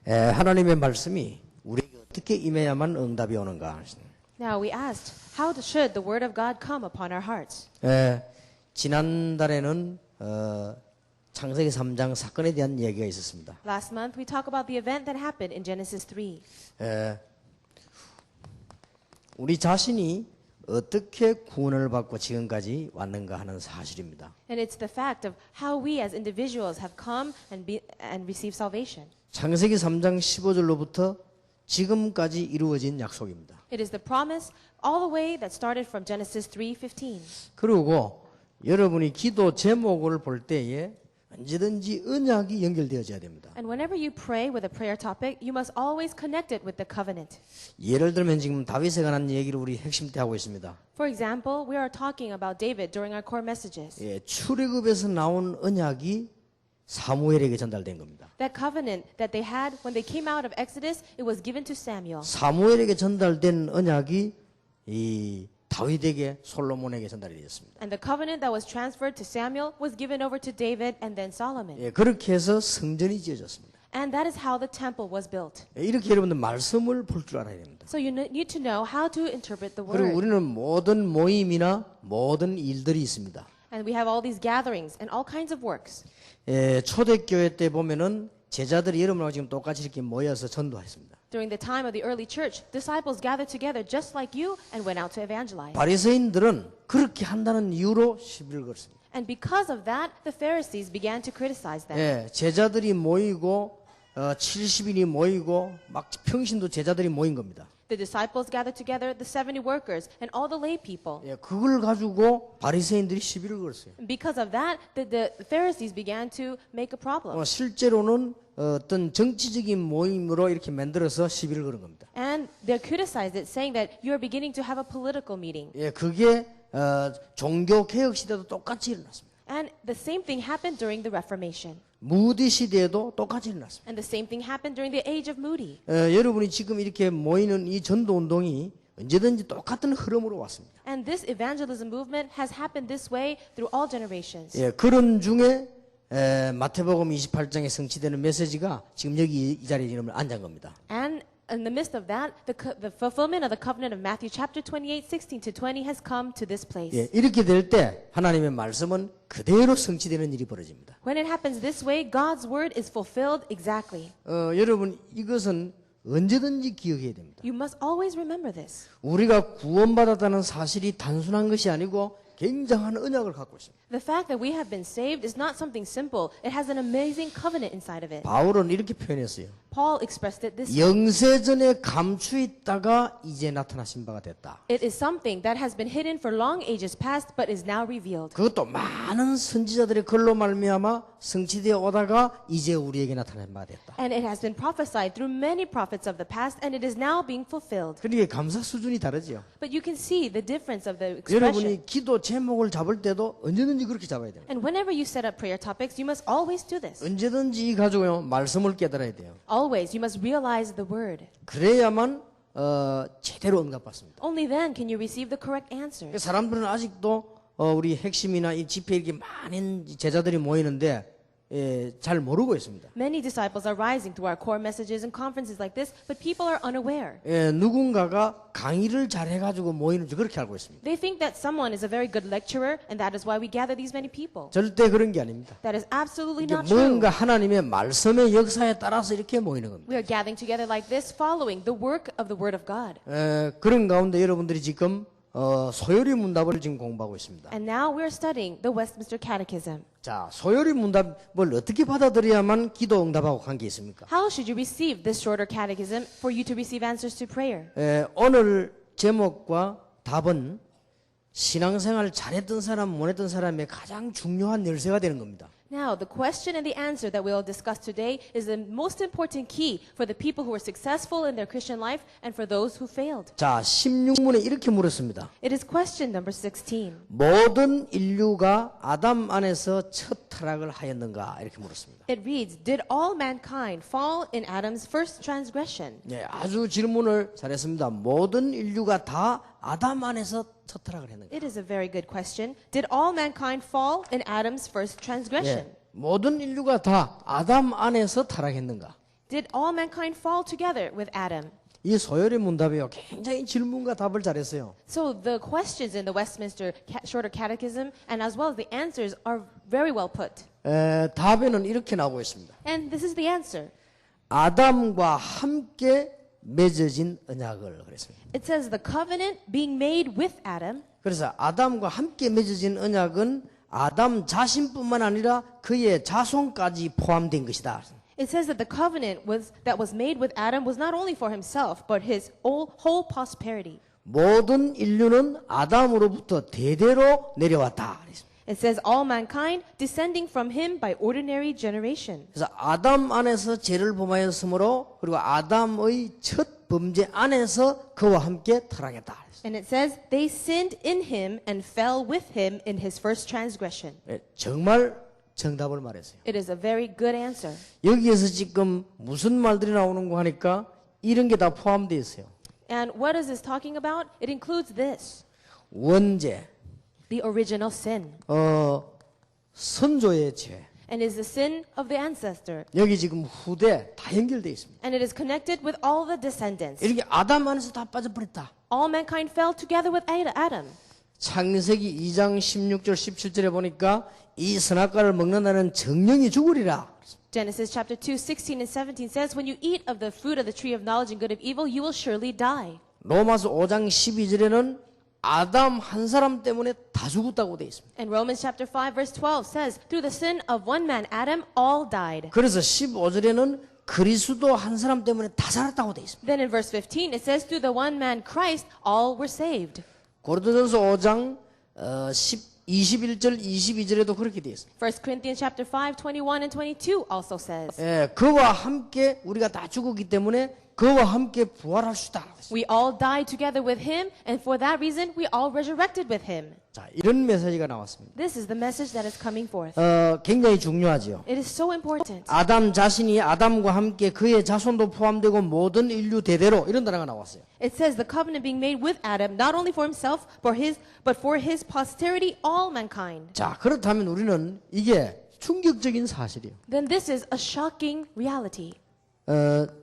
하나님의 말씀이 우리에게 어떻게 임해야만 응답이 오는가? Now we asked, how should the word of God come upon our hearts? 지난달에는 창세기 3장 사건에 대한 얘기가 있었습니다. Last month we talked about the event that happened in Genesis 3. 우리 자신이 어떻게 구원을 받고 지금까지 왔는가 하는 사실입니다. And it's the fact of how we as individuals have come and received salvation. 창세기 3장 15절로부터 지금까지 이루어진 약속입니다. It is the promise all the way that started from Genesis 3:15. 그리고 여러분이 기도 제목을 볼 때에 언제든지 언약이 연결되어져야 됩니다. And whenever you pray with a prayer topic, you must always connect it with the covenant. 예를 들면 지금 다윗에 관한 얘기를 우리 핵심 때 하고 있습니다. For example, we are talking about David during our core messages. 출애굽에서 나온 언약이 사무엘에게 전달된 겁니다. That covenant that they had when they came out of Exodus, it was given to Samuel. 사무엘에게 전달된 언약이 이 다윗에게 솔로몬에게 전달이 되었습니다. And the covenant that was transferred to Samuel was given over to David and then Solomon. 그렇게 해서 성전이 지어졌습니다. And that is how the temple was built. 이렇게 여러분들 말씀을 볼 줄 알아야 됩니다. So you need to know how to interpret the 그리고 word. 우리는 모든 모임이나 모든 일들이 있습니다. And we have all these gatherings and all kinds of works. 초대교회 때 보면은 제자들이 여러분하고 지금 똑같이 이렇게 모여서 전도했습니다. During the time of the early church, disciples gathered together just like you and went out to evangelize. 바리새인들은 그렇게 한다는 이유로 시비를 걸었습니다. And because of that, the Pharisees began to criticize them. 제자들이 모이고 70인이 모이고 막 평신도 제자들이 모인 겁니다. The disciples gathered together, the 70 workers, and all the lay people. 그걸 가지고 바리새인들이 시비를 걸었어요. And because of that, the Pharisees began to make a problem. 실제로는 어떤 정치적인 모임으로 이렇게 만들어서 시비를 거는 겁니다. And they criticized it, saying that you are beginning to have a political meeting. 그게 종교 개혁 시대도 똑같이 일어났습니다. And the same thing happened during the Reformation. 무디 시대에도 똑같이 일어났습니다. And the same thing happened during the age of Moody. 여러분이 지금 이렇게 모이는 이 전도 운동이 언제든지 똑같은 흐름으로 왔습니다. And this evangelism movement has happened this way through all generations. 그런 중에 마태복음 28장에 성취되는 메시지가 지금 여기 이 자리에 지금 앉은 겁니다. And in the midst of that, the fulfillment of the covenant of Matthew chapter 28, 16 to 20 has come to this place. 이렇게 될 때 하나님의 말씀은 그대로 성취되는 일이 벌어집니다. When it happens this way, God's word is fulfilled exactly. 여러분 이것은 언제든지 기억해야 됩니다. You must always remember this. 우리가 구원받았다는 사실이 단순한 것이 아니고 굉장한 언약을 갖고 있습니다. The fact that we have been saved is not something simple. It has an amazing covenant inside of it. 바울은 이렇게 표현했어요. Paul expressed it this way. 영세전에 감추있다가 이제 나타나신 바가 됐다. It is something that has been hidden for long ages past but is now revealed. 그것도 많은 선지자들의 글로 말미암아 성취되어 오다가 이제 우리에게 나타난 바가 됐다. And it has been prophesied through many prophets of the past and it is now being fulfilled. 그러니까 감사 수준이 다르죠. But you can see the difference of the expression. 여러분이 기도 제목을 잡을 때도 언제든지 그렇게 잡아야 돼요. And whenever you set up prayer topics, you must always do this. 언제든지 이 가지고 말씀을 깨달아야 돼요. Always, you must realize the word. 그래야만 제대로 응답받습니다. Only then can you receive the correct answers. 사람들은 아직도 우리 핵심이나 이 집회에 이렇게 많은 제자들이 모이는데 잘 모르고 있습니다. Many disciples are rising through our core messages and conferences like this, but people are unaware. 누군가가 강의를 잘해가지고 모이는 줄 그렇게 알고 있습니다. They think that someone is a very good lecturer, and that is why we gather these many people. 절대 그런 게 아닙니다. That is absolutely not true. 뭔가 하나님의 말씀의 역사에 따라서 이렇게 모이는 겁니다. We are gathering together like this, following the work of the Word of God. 그런 가운데 여러분들이 지금 소요리 문답을 지금 공부하고 있습니다. And now we are studying the Westminster Catechism. 자, 소요리 문답을 어떻게 받아들여야만 기도 응답하고 관계 있습니까? How should you receive this shorter catechism for you to receive answers to prayer? 오늘 제목과 답은 신앙생활 잘했던 사람, 못했던 사람의 가장 중요한 열쇠가 되는 겁니다. Now, the question and the answer that we'll discuss today is the most important key for the people who are successful in their Christian life and for those who failed. 자, 16문에 이렇게 물었습니다. It is question number 16. 모든 인류가 아담 안에서 첫 타락을 하였는가? 이렇게 물었습니다. It reads, Did all mankind fall in Adam's first transgression? 아주 질문을 잘했습니다. 모든 인류가 다 아담 안에서 첫 타락을 했는가? It is a very good question. Did all mankind fall in Adam's first transgression? 모든 인류가 다 아담 안에서 타락했는가? did all mankind fall together with Adam? 이 소열의 문답이요. 굉장히 질문과 답을 잘했어요. So the questions in the Westminster Shorter Catechism and as well as the answers are very well put. 답에는 이렇게 나오고 있습니다. And this is the answer. 아담과 함께 맺어진 언약을 그랬습니다. It says the covenant being made with Adam. 그래서 아담과 함께 맺어진 언약은 아담 자신뿐만 아니라 그의 자손까지 포함된 것이다. It says that the covenant that was made with Adam was not only for himself, but his whole posterity. 모든 인류는 아담으로부터 대대로 내려왔다. It says all mankind descending from him by ordinary generation. 그래서 아담 안에서 죄를 범하였으므로 그리고 아담의 첫 범죄 안에서 그와 함께 타락했다. And it says they sinned in him and fell with him in his first transgression. 정말 정답을 말했어요. It is a very good answer. 여기에서 지금 무슨 말들이 나오는가 하니까 이런 게 다 포함되어 있어요. And what is this talking about? It includes this. 원죄, The original sin. 선조의 죄. And is the sin of the ancestor. 여기 지금 후대 다 연결되어 있습니다. And it is connected with all the descendants. 이렇게 아담 안에서 다 빠져버렸다. All mankind fell together with Adam. 창세기 2장 16절 17절에 보니까 이 선악과를 먹는다는 정령이 죽으리라. Genesis chapter 2, 16 and 17 says, when you eat of the fruit of the tree of knowledge and good of evil, you will surely die. 로마서 5장 12절에는 아담 한 사람 때문에 다 죽었다고 되어 있습니다. And Romans chapter 5 verse 12 says, through the sin of one man, Adam, all died. 그래서 15절에는 그리스도 한 사람 때문에 다 살았다고 되어 있습니다. Then in verse 15 it says, through the one man, Christ, all were saved. 고린도전서 5장 21절 22절에도 그렇게 되어 있습니다. 1 Corinthians chapter 5, 21 and 22 also says, 그와 함께 우리가 다 죽었기 때문에 그와 함께 부활할 수 있다. we all died together with him, and for that reason we all resurrected with him. 자, 이런 메시지가 나왔습니다. This is the message that is coming forth. 굉장히 중요하죠. It is so important. 아담 자신이 아담과 함께 그의 자손도 포함되고 모든 인류 대대로 이런 단어가 나왔어요. It says the covenant being made with Adam, not only for himself, but for his posterity, all mankind. 자, 그렇다면 우리는 이게 충격적인 사실이에요. Then this is a shocking reality.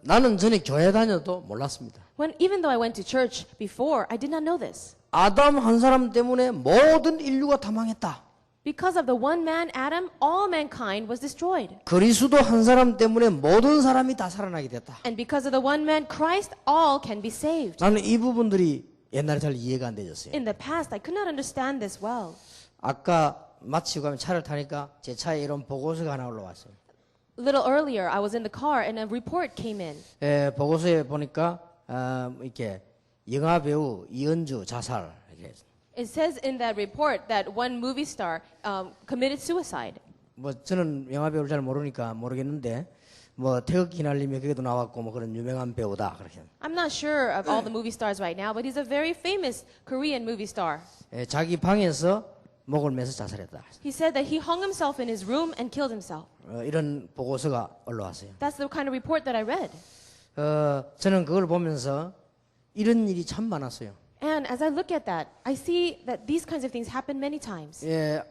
나는 전에 교회 다녀도 몰랐습니다. Even though I went to church before, I did not know this. 아담 한 사람 때문에 모든 인류가 다 망했다. Because of the one man, Adam, all mankind was destroyed. 그리스도 한 사람 때문에 모든 사람이 다 살아나게 됐다. And because of the one man, Christ, all can be saved. 나는 이 부분들이 옛날에 잘 이해가 안 되졌어요. In the past, I could not understand this well. 아까 마치고 가면 차를 타니까 제 차에 이런 보고서가 하나 올라왔어요. A little earlier, I was in the car and a report came in. 보고서에 보니까 이렇게 영화 배우 이은주 자살 이렇게. It says in that report that one movie star committed suicide. 뭐 저는 영화 배우를 잘 모르니까 모르겠는데 뭐 태극기 날리며 거기도 나왔고 뭐 그런 유명한 배우다 그렇게. I'm not sure of all the movie stars right now, but he's a very famous Korean movie star. 자기 방에서 목을 매서 자살했다. He said that he hung himself in his room and killed himself. 이런 보고서가 올라왔어요. That's the kind of report that I read. 저는 그걸 보면서 이런 일이 참 많았어요. And as I look at that, I see that these kinds of things happen many times.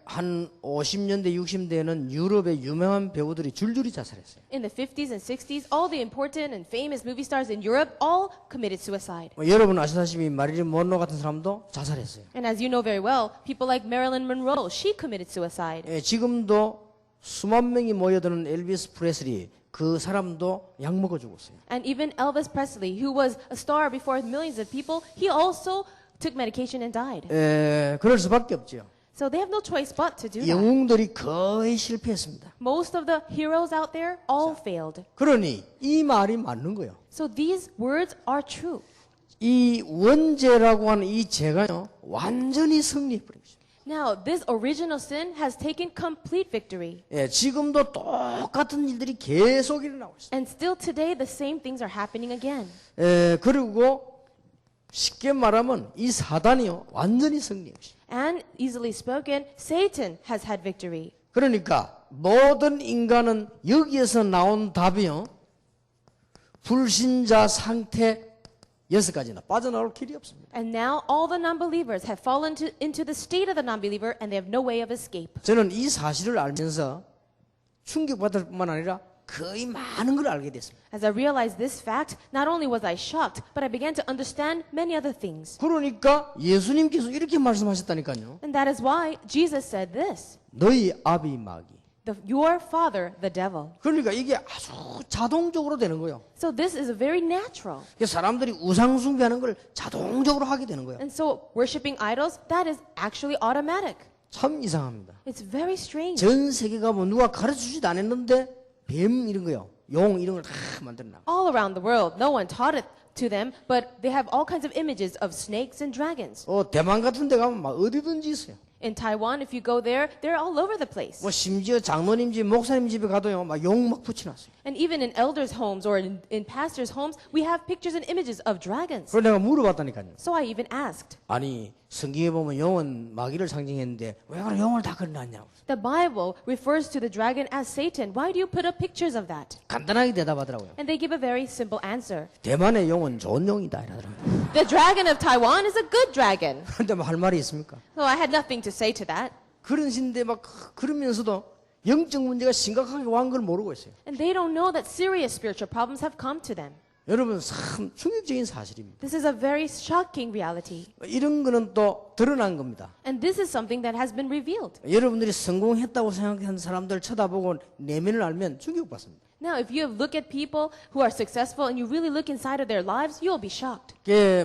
한 50년대, 60년대에는 유럽의 유명한 배우들이 줄줄이 자살했어요. In the 50s and 60s, all the important and famous movie stars in Europe all committed suicide. 여러분 아시다시피 마릴린 먼로 같은 사람도 자살했어요. And as you know very well, people like Marilyn Monroe, she committed suicide. 지금도 수만 명이 모여드는 엘비스 프레슬리 그 사람도 약 먹어 죽었어요. And even Elvis Presley, who was a star before millions of people, he also took medication and died. 그럴 수밖에 없죠. So they have no choice but to do that. 영웅들이 거의 실패했습니다. Most of the heroes out there all failed. 그러니 이 말이 맞는 거예요. So these words are true. 이 원죄라고 하는 이 죄가요 완전히 승리해버렸어요. Now, this original sin has taken complete victory. 지금도 똑같은 일들이 계속 일어나고 있어요. And still today, the same things are happening again. 그리고 쉽게 말하면 이 사단이요 완전히 승리했어요. And easily spoken, Satan has had victory. 그러니까 모든 인간은 여기에서 나온 답이요 불신자 상태 6가지나 빠져나올 길이 없습니다. And now all the non-believers have fallen into the state of the non-believer and they have no way of escape. 저는 이 사실을 알면서 충격받을 뿐만 아니라 거의 많은 걸 알게 됐습니다. As I realized this fact, not only was I shocked, but I began to understand many other things. 그러니까 예수님께서 이렇게 말씀하셨다니까요. And that is why Jesus said this. 너희 아비 마귀. Your father, the devil. 그러니까 이게 아주 자동적으로 되는 거예요. So this is very natural. 사람들이 우상 숭배하는 걸 자동적으로 하게 되는 거예요. And so worshiping idols, that is actually automatic. 참 이상합니다. It's very strange. 전 세계가 뭐 누가 가르쳐주지도 않았는데 뱀 이런 거요, 용 이런 걸 다 만들어놔. All around the world, no one taught it to them, but they have all kinds of images of snakes and dragons. 대만 같은 데 가면 막 어디든지 있어요. In Taiwan, if you go there, they're all over the place. 뭐 심지어 장로님 집, 목사님 집에 가도요, 막 용 막 붙여놨어요. And even in elders' homes or in pastors' homes, we have pictures and images of dragons. 그래서 내가 물어봤다니까요. So I even asked. 아니 성경에 보면 용은 마귀를 상징했는데 왜 그런 용을 다 그려놨냐고. The Bible refers to the dragon as Satan. Why do you put up pictures of that? 간단하게 대답하더라고요. And they give a very simple answer. 대만의 용은 좋은 용이다 이러더라고요. The dragon of Taiwan is a good dragon. 근데 뭐 할 말이 있습니까? So I had nothing to say to that. 그런 신데 막 그러면서도 영적 문제가 심각하게 왔는 걸 모르고 있어요. And they don't know that serious spiritual problems have come to them. 여러분 참 충격적인 사실입니다. This is a very shocking reality. 이런 거는 또 드러난 겁니다. And this is something that has been revealed. 여러분들이 성공했다고 생각하는 사람들 쳐다보고 내면을 알면 충격받습니다. Now, if you look at people who are successful and you really look inside of their lives, you'll be shocked.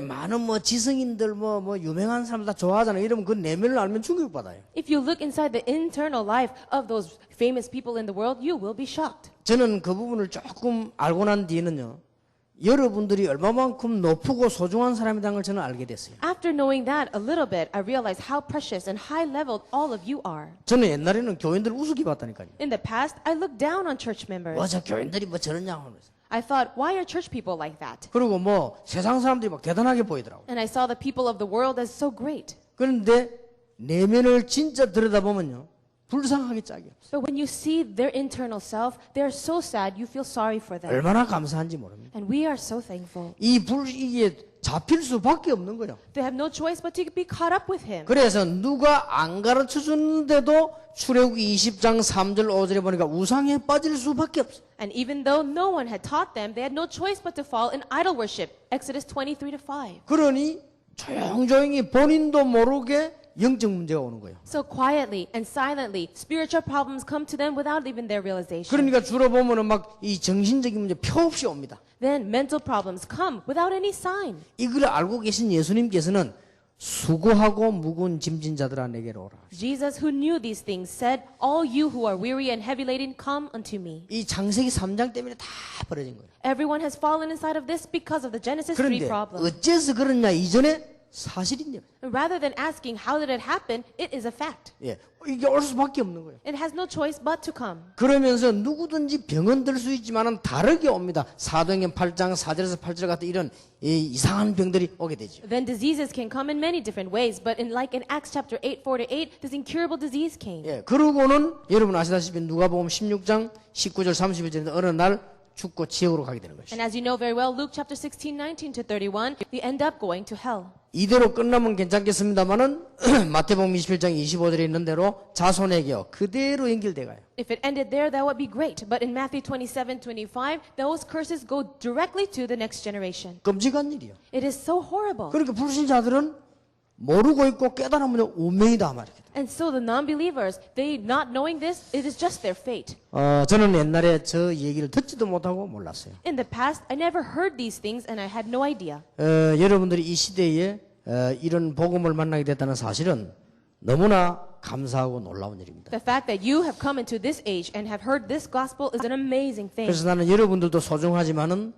많은 뭐 지성인들 뭐 유명한 사람들 다 좋아하잖아요. 이러면 그 내면을 알면 충격받아요. If you look inside the internal life of those famous people in the world, you will be shocked. 저는 그 부분을 조금 알고 난 뒤에는요. 여러분들이 얼마만큼 높고 소중한 사람이라는 걸 저는 알게 됐어요. After knowing that a little bit, I realized how precious and high-leveled all of you are. 저는 옛날에는 교인들 우습게 봤다니까요. In the past, I looked down on church members. 저 교인들이 뭐 저러냐고 하면서. I thought, why are church people like that? 그리고 뭐 세상 사람들이 막 대단하게 보이더라고요. And I saw the people of the world as so great. 그런데 내면을 진짜 들여다보면요. 불쌍하게 짝이에요. But when you see their internal self, they are so sad, you feel sorry for them. 얼마나 감사한지 모릅니다. And we are so thankful. 이게 잡힐 수밖에 없는 거예요. They have no choice but to be caught up with him. 그래서 누가 안 가르쳐 주는데도 출애굽기 20장 3절 5절에 보니까 우상에 빠질 수밖에 없어. And even though no one had taught them, they had no choice but to fall in idol worship. Exodus 23-5. 그러니 조용조용히 본인도 모르게 영적 문제가 오는 거예요. So quietly and silently, spiritual problems come to them without even their realization. 그러니까 주로 보면은 막 이 정신적인 문제 표 없이 옵니다. Then mental problems come without any sign. 이걸 알고 계신 예수님께서는 수고하고 무거운 짐진 자들아 내게로 오라. Jesus, who knew these things, said, "All you who are weary and heavy-laden, come unto me." 이 창세기 3장 때문에 다 벌어진 거예요. Everyone has fallen inside of this because of the Genesis 3 그런데 problem. 어째서 그러냐 이전에 사실인데. Rather than asking how did it happen, it is a fact. 이게 올 수밖에 없는 거예요. It has no choice but to come. 그러면서 누구든지 병은 들 수 있지만은 다르게 옵니다. 사도행전 8장 4절에서 8절 같은 이런 이상한 병들이 오게 되죠. Then diseases can come in many different ways, but like in Acts chapter 8, 4-8, this incurable disease came. 그러고는 여러분 아시다시피 누가복음 16장 19절 30절에 어느 날 죽고 지옥으로 가게 되는 것이죠. And as you know very well, Luke chapter 16, 19-31, they end up going to hell. 이대로 끝나면 괜찮겠습니다만은 마태복음 27장 25절에 있는 대로 자손에게요 그대로 연결돼 가요. If it ended there, that would be great. But in Matthew 27-25, those curses go directly to the next generation. 끔찍한 일이요. It is so horrible. 그러니까 불신자들은 모르고 있고 깨달으면 운명이다 말이에요. And so the non-believers, they not knowing this, it is just their fate. 저는 옛날에 저 얘기를 듣지도 못하고 몰랐어요. In the past, I never heard these things and I had no idea. 여러분들이 이 시대에 이런 복음을 만나게 됐다는 사실은 너무나 감사하고 놀라운 일입니다. The fact that you have come into this age and have heard this gospel is an amazing thing. 그래서 나는 여러분들도 소중하지만은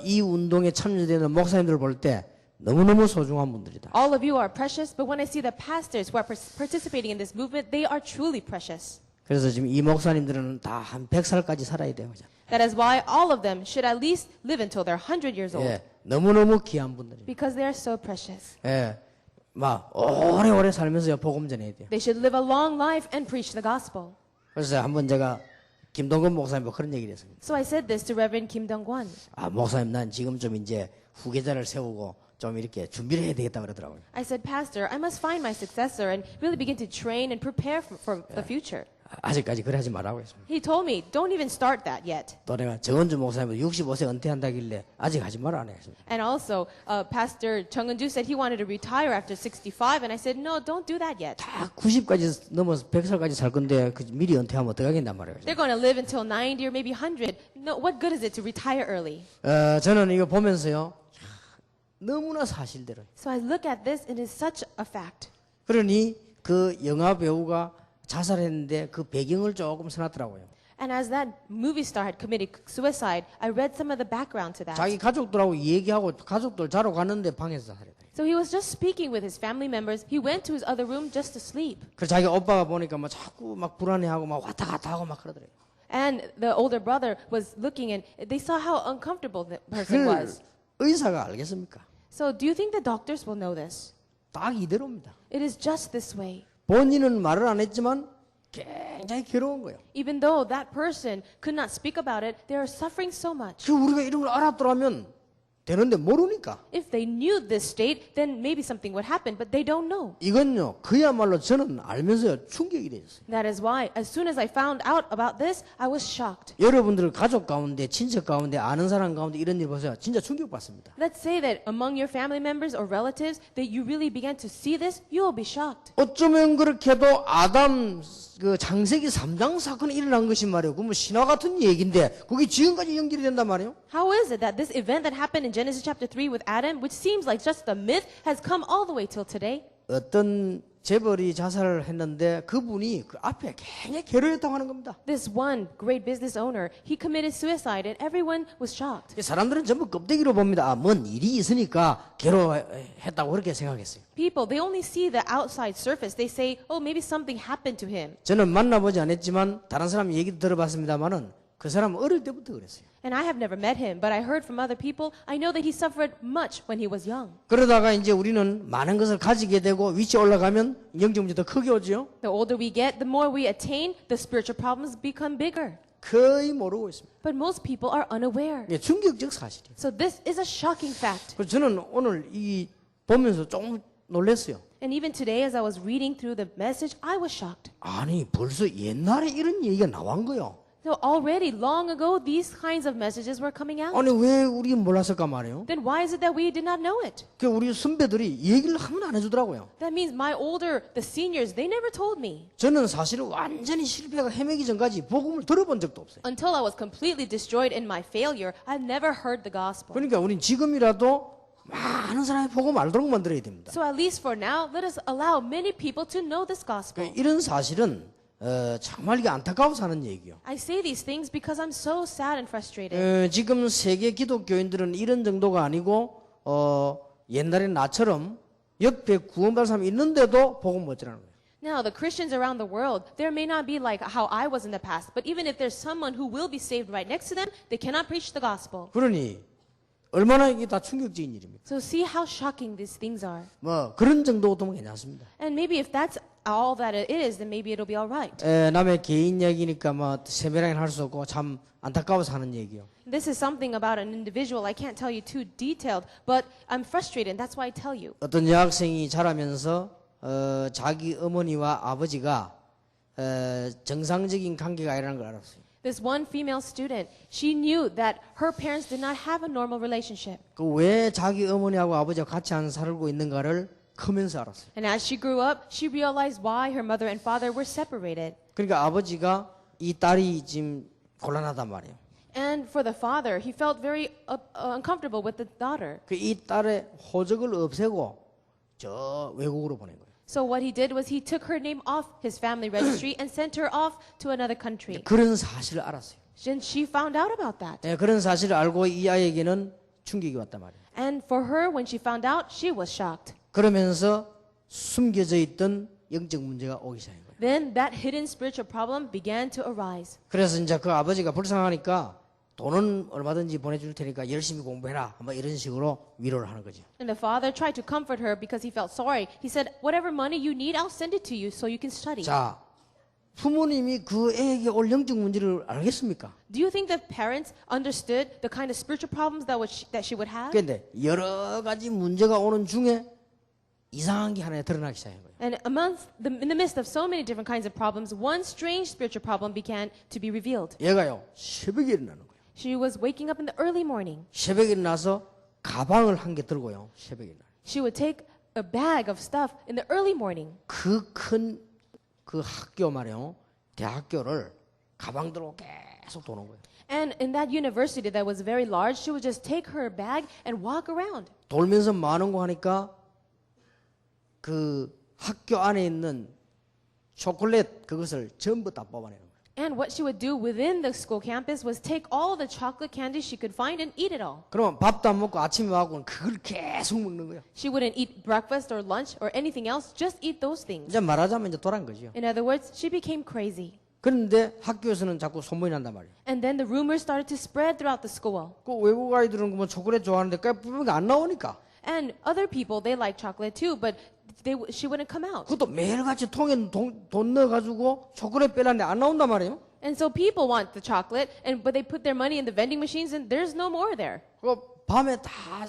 이 운동에 참여되는 목사님들을 볼 때 너무너무 소중한 분들이다. All of you are precious, but when I see the pastors who are participating in this movement, they are truly precious. 그래서 지금 이 목사님들은 다 한 100살까지 살아야 돼요. 그죠? That is why all of them should at least live until they're 100 years old. 너무너무 귀한 분들입니다. Because they are so precious. 막 오래오래 살면서 복음 전해야 돼요. They should live a long life and preach the gospel. 그래서 한번 제가 김동건 목사님 그런 얘기를 했습니다. So I said this to Reverend Kim Dong-kwon. 목사님 난 지금 좀 이제 후계자를 세우고 좀 이렇게 준비를 해야 되겠다 그러더라고요. I said, Pastor, I must find my successor and really begin to train and prepare for the future. 아직까지 그래 하지 말라고 했습니다. He told me, don't even start that yet. 또 내가 정은주 목사님 65세 은퇴한다길래 아직 하지 마라 안 했습니다. And also, Pastor Chung Eun-ju said he wanted to retire after 65, and I said, no, don't do that yet. 다 90까지 넘어서 100살까지 살 건데 그 미리 은퇴하면 어떡하겠단 말이에요. They're going to live until 90 or maybe 100. No, what good is it to retire early? 저는 이거 보면서요. 너무나 사실대로. So I look at this, and it's such a fact. 그러니 그 영화 배우가 자살했는데 그 배경을 조금 써놨더라고요. And as that movie star had committed suicide, I read some of the background to that. 자기 가족들하고 얘기하고 가족들 자러 갔는데 방에서 자살했다. So he was just speaking with his family members. He went to his other room just to sleep. 그래서 자기 오빠가 보니까 막 자꾸 막 불안해하고 막 왔다 갔다 하고 막 그러더래요. And the older brother was looking, and they saw how uncomfortable the person 그걸 was. 의사가 알겠습니까? So do you think the doctors will know this? 딱 이대로입니다. It is just this way. 본인은 말을 안 했지만 굉장히 괴로운 거예요. Even though that person could not speak about it, they are suffering so much. 그 우리가 이런 걸 알았더라면 되는데 모르니까. If they knew this state, then maybe something would happen, but they don't know. 이건요, 그야말로 저는 알면서요, 충격이 됐어요. That is why, as soon as I found out about this, I was shocked. 여러분들 가족 가운데, 친척 가운데, 아는 사람 가운데 이런 일 보세요. 진짜 충격받습니다. Let's say that among your family members or relatives, that you really began to see this, you will be shocked. 어쩌면 그렇게도 아담 그 장세기 3장 사건이 일어난 것이 말이에요. 그러면 신화 같은 얘기인데 그게 지금까지 연결이 된단 말이에요. How is it that this event that happened in Genesis chapter 3 with Adam, which seems like just a myth, has come all the way till today? 어떤 재벌이 자살을 했는데 그분이 그 앞에 굉장히 괴로웠다고 하는 겁니다. This one great business owner, he committed suicide and everyone was shocked. 사람들은 전부 껍데기로 봅니다. 아, 뭔 일이 있으니까 괴로워했다고 그렇게 생각했어요. People, they only see the outside surface. They say, oh, maybe something happened to him. 저는 만나보지 않았지만 다른 사람 얘기도 들어봤습니다만은 그 사람은 어릴 때부터 그랬어요. And I have never met him, but I heard from other people, I know that he suffered much when he was young. 그러다가 이제 우리는 많은 것을 가지게 되고 위치 올라가면 영적 문제 더 크게 오죠. The older we get, the more we attain, the spiritual problems become bigger. 거의 모르고 있습니다. But most people are unaware. 예, 충격적 사실이에요. So this is a shocking fact. 그래서 저는 오늘 이 보면서 조금 놀랐어요. And even today, as I was reading through the message, I was shocked. 아니 벌써 옛날에 이런 얘기가 나온 거요. So already, long ago, these kinds of messages were coming out. 아니 왜 우리 몰랐을까 말이에요. Then why is it that we did not know it? 그 우리 선배들이 얘기를 하면 안 해주더라고요. That means my older, the seniors, they never told me. 저는 사실은 완전히 실패가 헤매기 전까지 복음을 들어본 적도 없어요. Until I was completely destroyed in my failure, I've never heard the gospel. 그러니까 우린 지금이라도 많은 사람이 복음 알도록 만들어야 됩니다. So at least for now, let us allow many people to know this gospel. 이런 사실은 정말 이게 안타까워서 하는 얘기요. I say these things because I'm so sad and frustrated. 지금 세계 기독교인들은 이런 정도가 아니고 옛날에 나처럼 옆에 구원받은 사람이 있는데도 복음 못 전하는 거예요. Now, the Christians around the world, there may not be like how I was in the past, but even if there's someone who will be saved right next to them, they cannot preach the gospel. 그러니 얼마나 이게 다 충격적인 일입니까? So see how shocking these things are. 뭐 그런 정도도 괜찮습니다. And maybe if that's all that it is, then maybe it'll be all right. 남의 개인 얘기니까 뭐 세밀하게 할 수 없고 참 안타까워서 하는 얘기요. This is something about an individual. I can't tell you too detailed, but I'm frustrated. That's why I tell you. 어떤 여학생이 자라면서 자기 어머니와 아버지가 정상적인 관계가 아니라는 걸 알았어요. This one female student, she knew that her parents did not have a normal relationship. 그 왜 자기 어머니하고 아버지가 같이 안 살고 있는가를 크면서 알았어요. And as she grew up, she realized why her mother and father were separated. 그러니까 아버지가 이 딸이 지금 곤란하단 말이에요. And for the father, he felt very uncomfortable with the daughter. 그 이 딸의 호적을 없애고 저 외국으로 보낸 거예요. So what he did was he took her name off his family registry and sent her off to another country. 그런 사실을 알았어요. And she found out about that. 그런 사실을 알고 이 아이에게는 충격이 왔단 말이에요. And for her, when she found out, she was shocked. 그러면서 숨겨져 있던 영적 문제가 오기 시작한 거예요. Then that hidden spiritual problem began to arise. 그래서 이제 그 아버지가 불쌍하니까 돈은 얼마든지 보내줄 테니까 열심히 공부해라. 뭐 이런 식으로 위로를 하는 거죠. And the father tried to comfort her because he felt sorry. He said, whatever money you need, I'll send it to you so you can study. 자, 부모님이 그 애에게 올 영적 문제를 알겠습니까? Do you think that parents understood the kind of spiritual problems that she would have? 그런데 여러 가지 문제가 오는 중에 이상한 게 하나 드러나기 시작한 거예요. And in the midst of so many different kinds of problems, one strange spiritual problem began to be revealed. 얘가요 새벽에 일어나는 거예요. She was waking up in the early morning. 새벽에 일어나서 가방을 한 개 들고요. 새벽에 일어나. She would take a bag of stuff in the early morning. 그 큰 그 학교 말이요. 대학교를 가방 들고 계속 도는 거예요. And in that university that was very large, she would just take her bag and walk around. 돌면서 많은 거 하니까 그 학교 안에 있는 초콜릿 그것을 전부 다 뽑아내는 거예요. And what she would do within the school campus was take all the chocolate candy she could find and eat it all. 그러면 밥도 안 먹고 아침에 와고 그걸 계속 먹는 거예요. She wouldn't eat breakfast or lunch or anything else, just eat those things. 이제 말하자면 이제 돌아간 거죠. In other words, she became crazy. 그런데 학교에서는 자꾸 소문이 난단 말이에요. And then the rumors started to spread throughout the school. 그 외국 아이들은 뭐 초콜릿 좋아하는데 까불면 안 나오니까. And other people, they like chocolate too, but she wouldn't come out. 그것도 매일같이 통에 돈 넣어가지고 초콜릿 빼라는데 안 나온단 말이에요. And so people want the chocolate, but they put their money in the vending machines and there's no more there. 그 밤에 다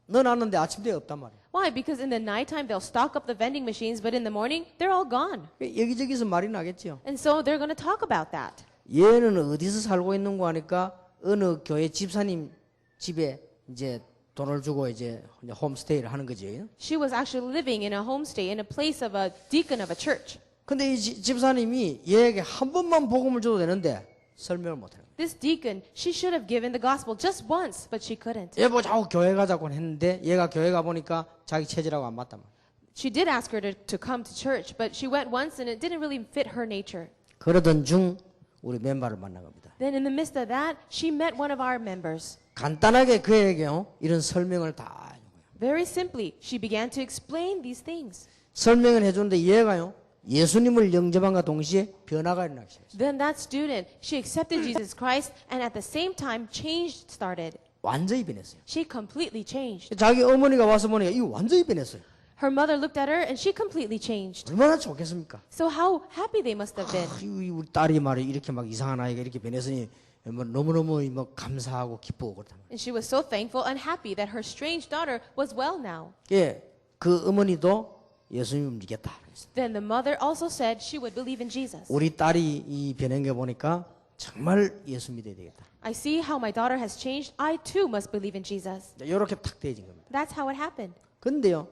넣어놨는데 아침 되에 없단 말이에요. Why? Because in the nighttime they'll stock up the vending machines, but in the morning they're all gone. 여기저기서 말이 나겠지요. And so they're going to talk about that. 얘는 어디서 살고 있는 거 하니까 어느 교회 집사님 집에 이제 돈을 주고 이제 홈스테이를 하는 거지. She was actually living in a homestay in a place of a deacon of a church. 근데 이 집사님이 얘에게 한 번만 복음을 줘도 되는데 설명을 못 해요. This deacon, she should have given the gospel just once, but she couldn't. 얘 뭐 자꾸 교회 가자고 했는데 얘가 교회 가 보니까 자기 체질하고 안 맞단 말이야. She did ask her to come to church, but she went once and it didn't really fit her nature. 그러던 중 우리 멤버를 만난 겁니다. Then in the midst of that, she met one of our members. 간단하게 그에게 이런 설명을 다 해준 거예요. Very simply, she began to explain these things. 설명을 해주는데 얘가요 예수님을 영접함과 동시에 변화가 일어나기 시작했어요. Then that student, she accepted Jesus Christ and at the same time change started. 완전히 변했어요. She completely changed. 자기 어머니가 와서 보니까 이거 완전히 변했어요. Her mother looked at her and she completely changed. 얼마나 좋겠습니까? So how happy they must have been. 우리 딸이 말이 이렇게 막 이상한 아이가 이렇게 변했으니 뭐 너무너무 뭐 감사하고 기쁘고 그렇다. And she was so thankful and happy that her strange daughter was well now. 예, 그 어머니도 예수님을 믿겠다. Then the mother also said she would believe in Jesus. 우리 딸이 이 변한 거 보니까 정말 예수 믿어야 되겠다. I see how my daughter has changed. I too must believe in Jesus. 이렇게 탁 되어진 겁니다. That's how it happened. 근데요,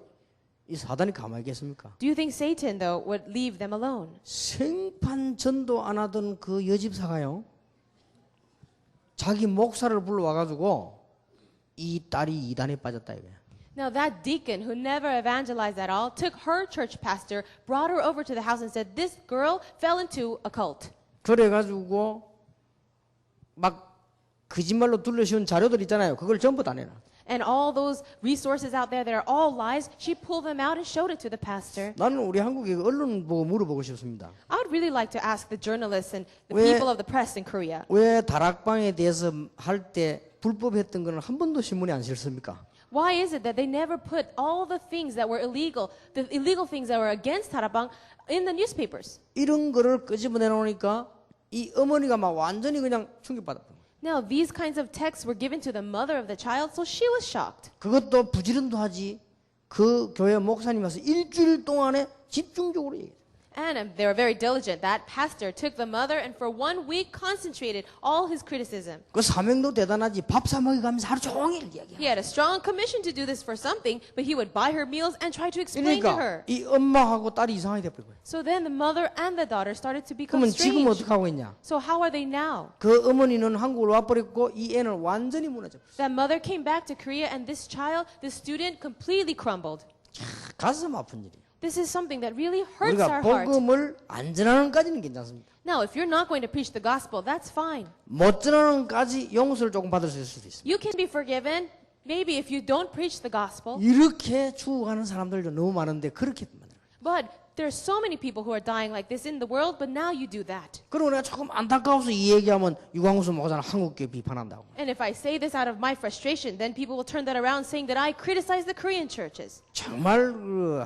이 사단이 가만히 있겠습니까? Do you think Satan, though, would leave them alone? 생판 전도 안 하던 그 여집사가요, 자기 목사를 불러와가지고 이 딸이 이단에 빠졌다 이거야. Now that deacon who never evangelized at all took her church pastor, brought her over to the house and said, this girl fell into a cult. 그래가지고 막 거짓말로 둘러씌운 자료들 있잖아요. 그걸 전부 다 내놔. And all those resources out there that are all lies, she pulled them out and showed it to the pastor. 나는 우리 한국의 언론 보고 물어보고 싶습니다. I would really like to ask the journalists and the 왜- people of the press in Korea. 왜 다락방에 대해서 할 때 불법했던 거는 한 번도 신문에 안 실습니까? Why is it that they never put all the things that were illegal, the illegal things that were against Harabang, in the newspapers? 이런 거를 끄집어내 놓으니까 이 어머니가 막 완전히 그냥 충격받았던 거예요. Now, these kinds of texts were given to the mother of the child, so she was shocked. 그것도 부지런도 하지. 그 교회 목사님 와서 일주일 동안에 집중적으로 얘기해요. And they were very diligent. That pastor took the mother and for 1 week concentrated all his criticism. 그 사명도 대단하지. 밥 사 먹이 가면서 하루 종일 이야기해. He had a strong commission to do this for something, but he would buy her meals and try to explain to her. 그러니까 이 엄마하고 딸이 이상하게 돼버린 거예요. So then the mother and the daughter started to become 그러면 지금 strange. 어떻게 하고 있냐? So how are they now? 그 어머니는 한국으로 와버렸고 이 애는 완전히 무너져. That mother came back to Korea and this child, this student, completely crumbled. 가슴 아픈 일이에요. This is something that really hurts 우리가 our heart. 복음을 안 전하는까지는 괜찮습니다. Now, if you're not going to preach the gospel, that's fine. 못 전하는까지 용서를 조금 받을 수 있을 수도 있어요. You can be forgiven, maybe if you don't preach the gospel. 이렇게 죽어가는 사람들도 너무 많은데 그렇게 만들어요. But there's so many people who are dying like this in the world, but now you do that. 그리고 내가 조금 안타까워서 이 얘기하면 유광수 목사는 한국교회 비판한다고. And if I say this out of my frustration, then people will turn that around saying that I criticize the Korean churches. 정말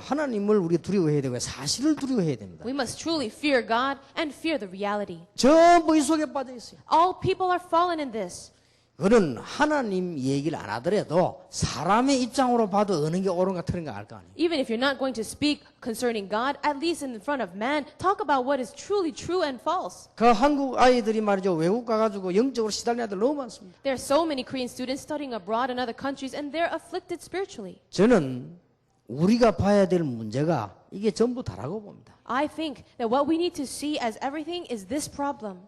하나님을 우리 두려워해야 되고 사실을 두려워해야 됩니다. We must truly fear God and fear the reality. 전부 이 속에 빠져 있어요. All people are fallen in this. 그는 하나님 얘기를 안 하더라도 사람의 입장으로 봐도 어느 게 옳은가 틀린가 알 거 아니에요. Even if you're not going to speak concerning God, at least in front of man, talk about what is truly true and false. 그 한국 아이들이 말이죠. 외국 가가지고 영적으로 시달리는 아이들 너무 많습니다. There are so many Korean students studying abroad in other countries, and they're afflicted spiritually. 저는 우리가 봐야 될 문제가 이게 전부 다라고 봅니다. I think that what we need to see as everything is this problem.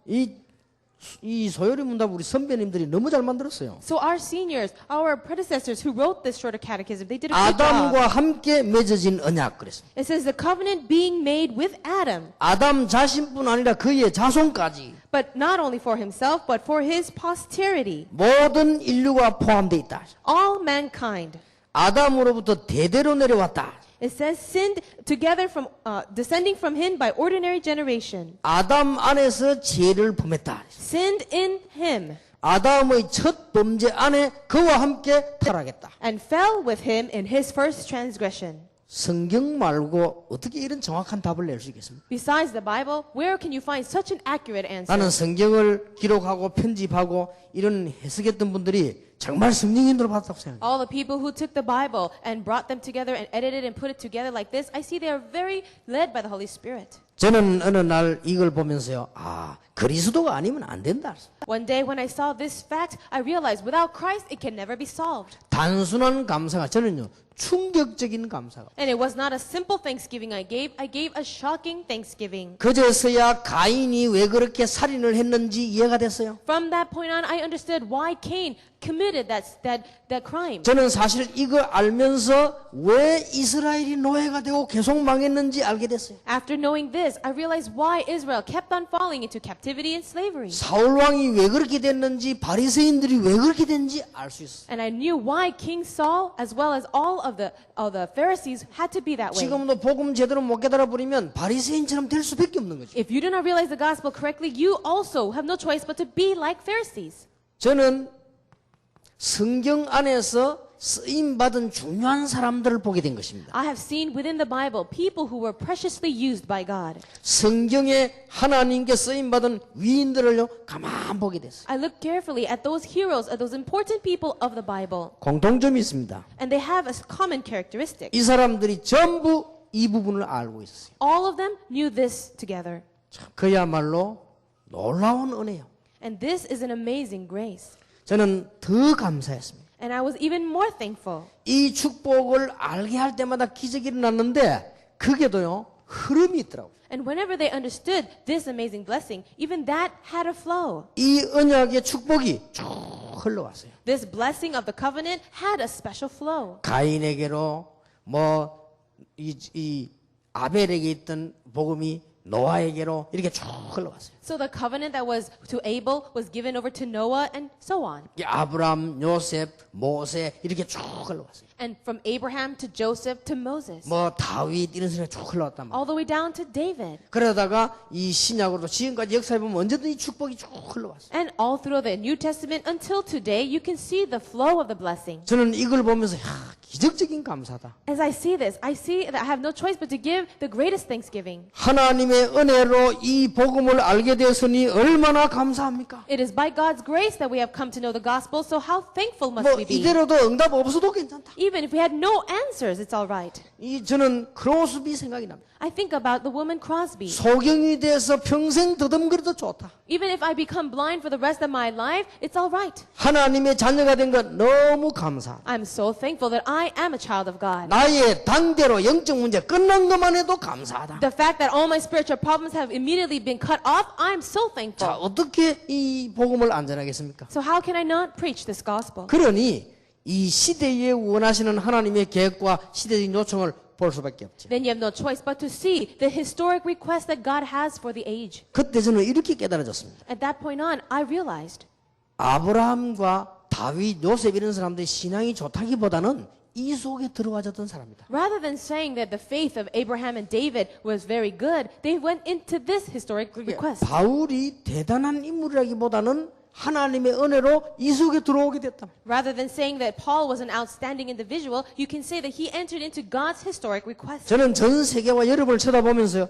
이 소요리 문답 우리 선배님들이 너무 잘 만들었어요. So our seniors, our predecessors who wrote this shorter catechism, they did a good job. 아담과 함께 맺어진 언약 그랬습니다. It says the covenant being made with Adam, 아담 자신뿐 아니라 그의 자손까지 but not only for himself, but for his posterity, 모든 인류가 포함되어 있다. all mankind. 아담으로부터 대대로 내려왔다. It says sinned together from descending from him by ordinary generation, 아담 안에서 죄를 범했다. sinned in him, 아담의 첫 범죄 안에 그와 함께 타락했다. and fell with him in his first transgression. 성경 말고 어떻게 이런 정확한 답을 낼 수 있겠습니까? Besides the Bible, where can you find such an accurate answer? 나는 성경을 기록하고 편집하고 이런 해석했던 분들이 정말 성령인들을 받았다고 생각해요. All the people who took the Bible and brought them together and edited and put it together like this, I see they are very led by the Holy Spirit. 저는 어느 날 이걸 보면서요. 그리스도가 아니면 안 된다. One day when I saw this fact, I realized without Christ, it can never be solved. 단순한 감사가 저는요. 충격적인 감사가. And it was not a simple thanksgiving I gave a shocking thanksgiving. 그제서야 가인이 왜 그렇게 살인을 했는지 이해가 됐어요. From that point on, I understood why Cain committed that crime. 저는 사실 이거 알면서 왜 이스라엘이 노예가 되고 계속 망했는지 알게 됐어요. After knowing this, I realized why Israel kept on falling into captivity and slavery. 사울 왕이 왜 그렇게 됐는지 바리새인들이 왜 그렇게 됐는지 알 수 있어요. And I knew why King Saul, as well as all of the Pharisees, had to be that way. 지금도 복음 제대로 못 깨달아 버리면 바리새인처럼 될 수밖에 없는 거죠. If you do not realize the gospel correctly, you also have no choice but to be like Pharisees. 저는 성경 안에서 쓰임 받은 중요한 사람들을 보게 된 것입니다. I have seen within the Bible people who were preciously used by God. 성경에 하나님께 쓰임 받은 위인들을요 가만 보게 됐어요. I looked carefully at those heroes, at those important people of the Bible, 공통점이 있습니다. and they have a common characteristic. 이 사람들이 전부 이 부분을 알고 있어요. All of them knew this together. 그야말로 놀라운 은혜요. And this is an amazing grace. 저는 더 감사했습니다. And I was even more thankful. 이 축복을 알게 할 때마다 기적이 일어났는데 그게도요 흐름이 있더라고요. And whenever they understood this amazing blessing, even that had a flow. 이 언약의 축복이 쭉 흘러왔어요. This blessing of the covenant had a special flow. 가인에게로 이 아벨에게 있던 복음이 노아에게로 이렇게 쭉 흘러갔어요. So the covenant that was to Abel was given over to Noah and so on. 아브람, 요셉, 모세 이렇게 쭉 흘러갔어요. And from Abraham to Joseph to Moses. 다윗 이런 소리가 쭉 흘러왔단 말이에요. All the way down to David. 그러다가 이 신약으로도 지금까지 역사에 보면 언제든 이 축복이 쭉 흘러왔어요. And all through the New Testament until today, you can see the flow of the blessing. 저는 이걸 보면서 기적적인 감사다. As I see this, I see that I have no choice but to give the greatest thanksgiving. 하나님의 은혜로 이 복음을 알게 되었으니 얼마나 감사합니까? It is by God's grace that we have come to know the gospel, so how thankful must we be? 이대로도 응답 없어도 괜찮다. Even if we had no answers, it's all right. 저는 크로스비 생각이 납니다. I think about the woman Crosby. 소경이 돼서 평생 더듬거려도 좋다. Even if I become blind for the rest of my life, it's all right. 하나님의 자녀가 된 것 너무 감사하다. I'm so thankful that I am a child of God. 나의 당대로 영적 문제 끝난 것만 해도 감사하다. The fact that all my spiritual problems have immediately been cut off, I'm so 자, thankful. 어떻게 이 복음을 안전하겠습니까? So how can I not preach this gospel? 그러니 이 시대에 원하시는 하나님의 계획과 시대적인 요청을 볼 수밖에 없죠. Then you have no choice but to see the historic request that God has for the age. 그때 저는 이렇게 깨달아졌습니다. At that point on, I realized 아브라함과 다윗, 요셉 이런 사람들이 신앙이 좋다기보다는 이 속에 들어와졌던 사람이다. rather than saying that the faith of Abraham and David was very good, they went into this historic request. 바울이 대단한 인물이라기보다는 하나님의 은혜로 이 속에 들어오게 됐다. Rather than saying that Paul was an outstanding individual, you can say that he entered into God's historic request. 저는 전 세계와 여러분을 쳐다보면서요.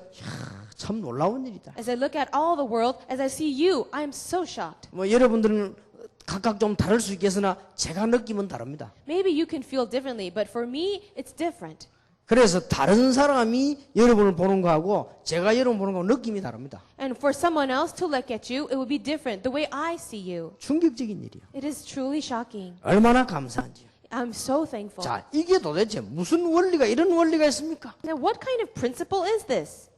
참 놀라운 일이다. As I look at all the world, as I see you, I am so shocked. 여러분들은 각각 좀 다를 수 있겠으나 제가 느낌은 다릅니다. Maybe you can feel differently, but for me, it's different. 그래서 다른 사람이 여러분을 보는 거하고 제가 여러분 보는 거하고 느낌이 다릅니다. And for someone else to look at you, it will be different the way I see you. 충격적인 일이에요. It is truly shocking. 얼마나 감사한지요. I'm so thankful. 자, 이게 도대체 무슨 원리가 이런 원리가 있습니까? Now, what kind of principle is this?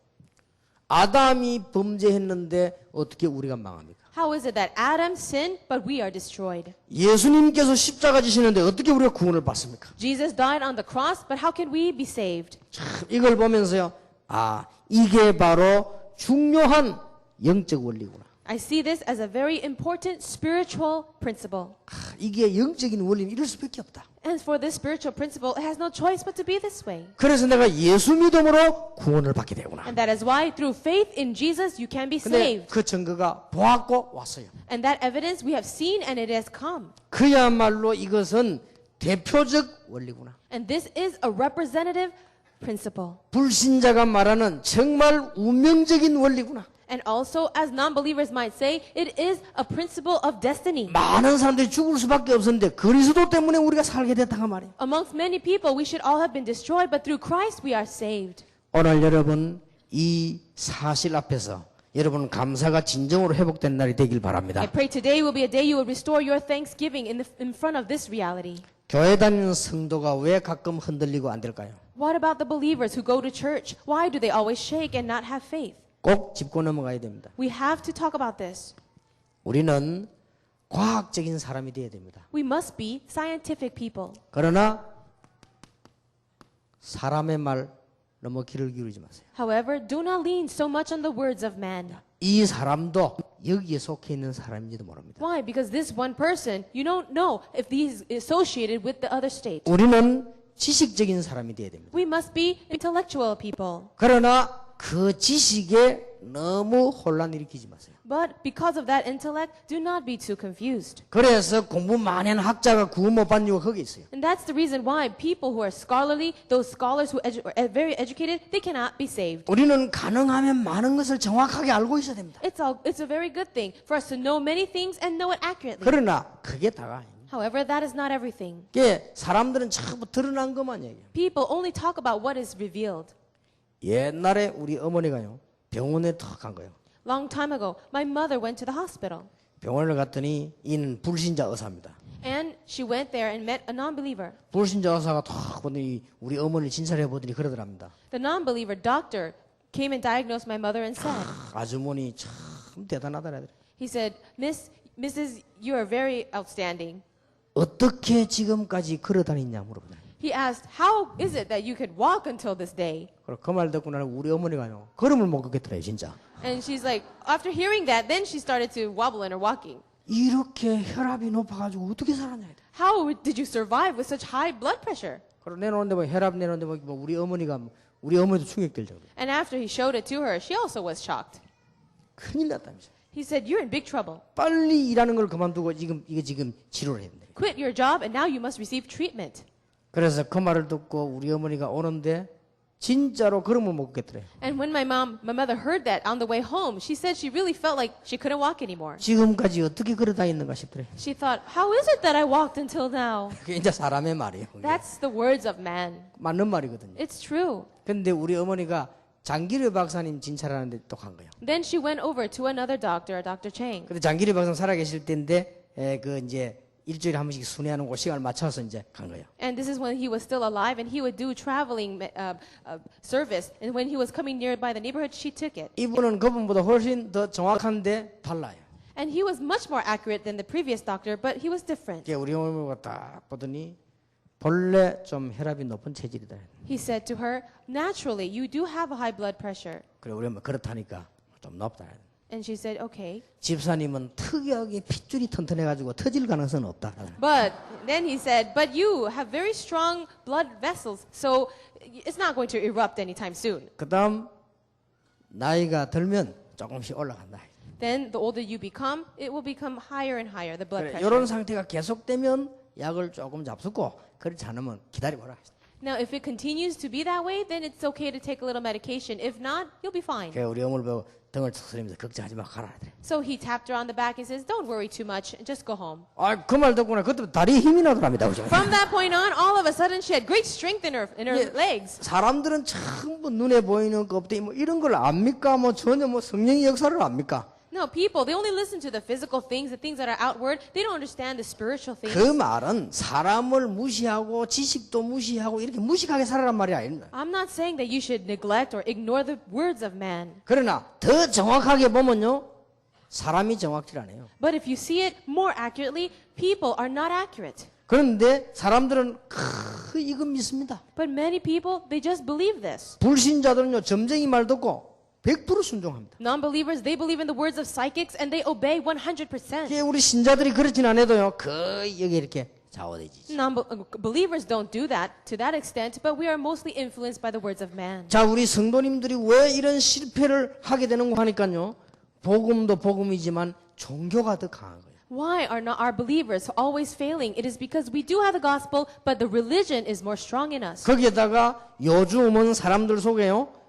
아담이 범죄했는데 어떻게 우리가 망합니까? How is it that Adam sinned, but we are destroyed? 예수님께서 십자가 지시는데 어떻게 우리가 구원을 받습니까? Jesus died on the cross, but how can we be saved? 참 이걸 보면서요. 아, 이게 바로 중요한 영적 원리구나. I see this as a very important spiritual principle. 아, 이게 영적인 원리는 이럴 수밖에 없다. And for this spiritual principle, it has no choice but to be this way. 그래서 내가 예수 믿음으로 구원을 받게 되구나. And that is why through faith in Jesus, you can be 근데 saved. 그 증거가 보았고 왔어요. And that evidence we have seen and it has come. 그야말로 이것은 대표적 원리구나. And this is a representative principle. 불신자가 말하는 정말 운명적인 원리구나. And also, as non-believers might say, it is a principle of destiny. 많은 사람들이 죽을 수밖에 없었는데 그리스도 때문에 우리가 살게 됐다가 말이에요. Amongst many people, we should all have been destroyed, but through Christ we are saved. 오늘 여러분 이 사실 앞에서 여러분 감사가 진정으로 회복된 날이 되길 바랍니다. I pray today will be a day you will restore your thanksgiving in front of this reality. 교회 다니는 성도가 왜 가끔 흔들리고 안 될까요? What about the believers who go to church? Why do they always shake and not have faith? 꼭 짚고 넘어가야 됩니다. We have to talk about this. 우리는 과학적인 사람이 되어야 됩니다. We must be scientific people. 그러나 사람의 말 너무 귀를 기울이지 마세요. However, do not lean so much on the words of man. 이 사람도 여기에 속해 있는 사람인지도 모릅니다. Why? Because this one person, you don't know if he's associated with the other state. 우리는 지식적인 사람이 되어야 됩니다. We must be intellectual people. 그러나 그 지식에 너무 혼란 일으키지 마세요. But because of that intellect, do not be too confused. 그래서 공부 많이 하는 학자가 구원 못 받는 이유가 거기 있어요. And that's the reason why people who are scholarly, those scholars who are very educated, they cannot be saved. 우리는 가능하면 많은 것을 정확하게 알고 있어야 됩니다. It's a very good thing for us to know many things and know it accurately. 그러나 그게 다가 아닙니다. However, that is not everything. 이게 사람들은 전부 드러난 것만 얘기해요. People only talk about what is revealed. 옛날에 우리 어머니가요 병원에 턱 간 거예요. Long time ago, my mother went to the hospital. 병원을 갔더니 이는 불신자 의사입니다. And she went there and met a non-believer. 불신자 의사가 턱 보더니 우리 어머니를 진찰해 보더니 그러더랍니다. The non-believer doctor came and diagnosed my mother and said, 아주머니 참 대단하더라. he said, Mrs. You are very outstanding. 어떻게 지금까지 걸어 다녔냐 물어보더니 He asked, how is it that you could walk until this day? 그 말 듣고 나는 우리 어머니가요 걸음을 못 걷겠더래요 진짜. And she's like, after hearing that, then she started to wobble in her walking. 이렇게 혈압이 높아가지고 어떻게 살았냐. How did you survive with such high blood pressure? 그리고 내놓는데 뭐 혈압 내놓는데 뭐 우리 어머니도 충격될 정도. And after he showed it to her, she also was shocked. 큰일 났다면서. He said, you're in big trouble. 빨리 일하는 걸 그만두고 지금 치료를 해야 돼. Quit your job and now you must receive treatment. 그래서 그 말을 듣고 우리 어머니가 오는데 진짜로 걸음을 못 걷겠더래. And when my mother heard that on the way home, she said she really felt like she couldn't walk anymore. 지금까지 어떻게 걸어 다녔는가 싶더래. She thought, how is it that I walked until now? 그게 이제 사람의 말이에요. 그게. That's the words of man. 맞는 말이거든요. It's true. 근데 우리 어머니가 장기르 박사님 진찰하는데 또 간 거예요. Then she went over to another doctor, Dr. Chang. 근데 장기르 박사님 살아계실 때인데 그 이제 일주일에 한 번씩 순회하는 그 시간을 맞춰서 이제 간 거예요. And this is when he was still alive, and he would do traveling service. And when he was coming nearby the neighborhood, she took it. 이분은 그분보다 훨씬 더 정확한데 달라요. And he was much more accurate than the previous doctor, but he was different. 이게 우리 어머니가 딱 보더니 본래 좀 혈압이 높은 체질이다. He said to her, naturally, you do have a high blood pressure. 그래 우리 엄마 그렇다니까 좀 높다. And she said, okay. 집사님은 특이하게 핏줄이 튼튼해가지고 터질 가능성은 없다. But then he said, but you have very strong blood vessels, so it's not going to erupt anytime soon. 그다음 나이가 들면 조금씩 올라간다. Then the older you become, it will become higher and higher, the blood 그래, pressure. 이런 상태가 계속되면 약을 조금 잡수고 그렇지 않으면 기다려보라. Now, if it continues to be that way, then it's okay to take a little medication. If not, you'll be fine. 그 우리 어머니 보고 등을 척 걱정하지 마 가라 그래. So he tapped her on the back and says, don't worry too much, just go home. 그 말 듣고는 그때 다리에 힘이 나더랍니다. 그죠? From that point on, all of a sudden, she had great strength in her legs. 사람들은 전부 눈에 보이는 껍데기 뭐 이런 걸 압니까? 뭐 전혀 뭐 성령의 역사를 압니까? No, people, they only listen to the physical things, the things that are outward. They don't understand the spiritual things. 그 말은 사람을 무시하고 지식도 무시하고 이렇게 무식하게 살아란 말이 아닙니다. I'm not saying that you should neglect or ignore the words of man. 그러나 더 정확하게 보면요. 사람이 정확질 않아요. But if you see it more accurately, people are not accurate. 그런데 사람들은 이거 믿습니다. But many people, they just believe this. 불신자들은요. 점쟁이 말 듣고 100% 순종합니다. Non-believers, they believe in the words of psychics and they obey 100%. 이게 우리 신자들이 그렇진 않아도요. 거의 여기 이렇게 좌우되지. Non-believers don't do that to that extent, but we are mostly influenced by the words of man. 자, 우리 성도님들이 왜 이런 실패를 하게 되는가 하니까요. 복음도 복음이지만 종교가 더 강한 거예요. Why are not our believers always failing? It is because we do have the gospel, but the religion is more strong in us. 거기에다가 요즘은 사람들 속에요.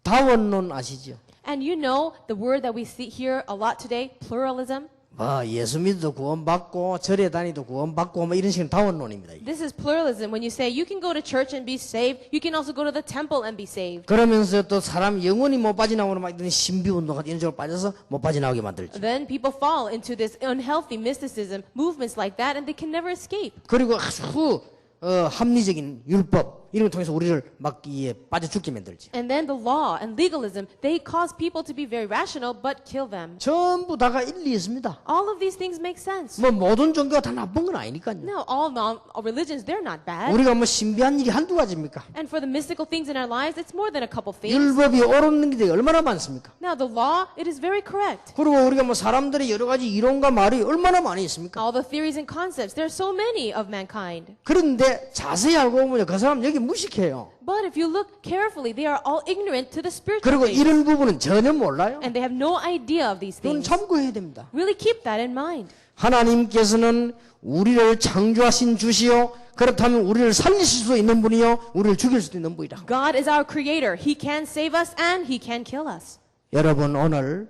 다원론 아시죠? And you know the word that we see here a lot today, pluralism. 뭐 예수 믿어도 구원받고 절에 다니도 구원받고 뭐 이런 식의 다원론입니다. This is pluralism. When you say you can go to church and be saved, you can also go to the temple and be saved. 그러면서 또 사람 영원히 못 빠져나오는 막 이런 신비 운동 같은 이런 쪽으로 빠져서 못 빠져나오게 만들죠. Then people fall into this unhealthy mysticism, movements like that, and they can never escape. 그리고 아주 합리적인 율법 이런 걸 통해서 우리를 막 이에 빠져 죽게 만들지. And then the law and legalism, they cause people to be very rational but kill them. 전부 다가 일리 있습니다. All of these things make sense. 뭐 모든 종교가 다 나쁜 건 아니니까요. No, all religions, they're not bad. 우리가 뭐 신비한 일이 한두 가지입니까? And for the mystical things in our lives, it's more than a couple things. 율법이 옳은 게 얼마나 많습니까? Now, the law, it is very correct. 그리고 우리가 뭐 사람들의 여러 가지 이론과 말이 얼마나 많이 있습니까? All the theories and concepts, there are so many of mankind. 그런데 자세히 알고 보면 그 사람 여기 무식해요. But if you look carefully, they are all ignorant to the spiritual 그리고 things. 이런 부분은 전혀 몰라요. And they have no idea of these 그건 things. 참고해야 됩니다. Really keep that in mind. 하나님께서는 우리를 창조하신 주시오. 그렇다면 우리를 살리실 수도 있는 분이요. 우리를 죽일 수도 있는 분이다. God is our creator. He can save us and He can kill us. 여러분 오늘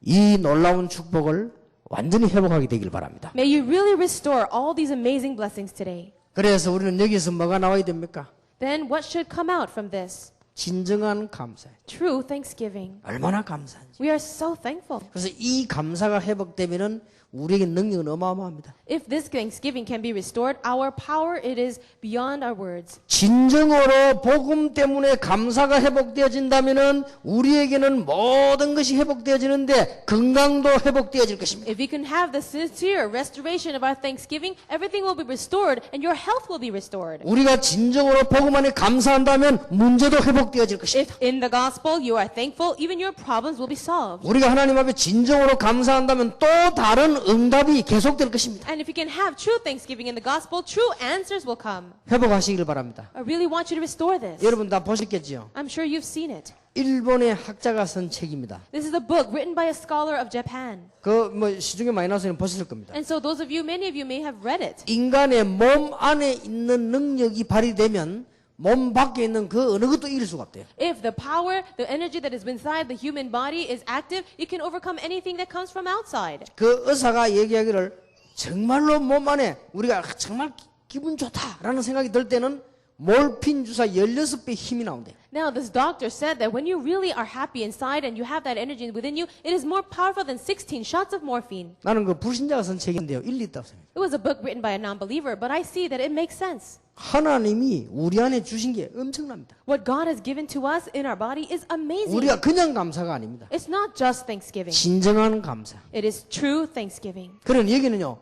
이 놀라운 축복을 완전히 회복하게 되길 바랍니다. May you really restore all these amazing blessings today. 그래서 우리는 여기서 뭐가 나와야 됩니까? Then what should come out from this? 진정한 감사. True thanksgiving. 얼마나 감사한지. We are so thankful. 그래서 이 감사가 회복되면은 우리에게 능력은 어마어마합니다. If this thanksgiving can be restored, our power, it is beyond our words. 진정으로 복음 때문에 감사가 회복되어진다면은 우리에게는 모든 것이 회복되어지는데 건강도 회복되어질 것입니다. If we can have the sincere restoration of our thanksgiving, everything will be restored and your health will be restored. 우리가 진정으로 복음 안에 감사한다면 문제도 회복되어질 것입니다. If in the gospel you are thankful, even your problems will be solved. 우리가 하나님 앞에 진정으로 감사한다면 또 다른 응답이 계속될 것입니다. And if you can have true thanksgiving in the gospel, true answers will come. 회복하시길 바랍니다. I really want you to restore this. 여러분 다 보셨겠지요? I'm sure you've seen it. 일본의 학자가 쓴 책입니다. This is a book written by a scholar of Japan. 그 뭐 시중에 많이 나와서 보셨을 겁니다. And so those of you, many of you may have read it. 인간의 몸 안에 있는 능력이 발휘되면 몸 밖에 있는 그 어느 것도 이길 수가 없대요. If the power, the energy that is inside the human body is active, it can overcome anything that comes from outside. 그 의사가 얘기하기를 정말로 몸 안에 우리가 정말 기분 좋다라는 생각이 들 때는 몰핀 주사 16배 힘이 나온대요. Now, this doctor said that when you really are happy inside and you have that energy within you, it is more powerful than 16 shots of morphine. 나는 그 불신자가 쓴 책인데요. 일리 있다고 생각해요. It was a book written by a non-believer, but I see that it makes sense. 하나님이 우리 안에 주신 게 엄청납니다. What God has given to us in our body is amazing. 우리가 그냥 감사가 아닙니다. It's not just thanksgiving. 진정한 감사. It is true thanksgiving. 그런 여기는요.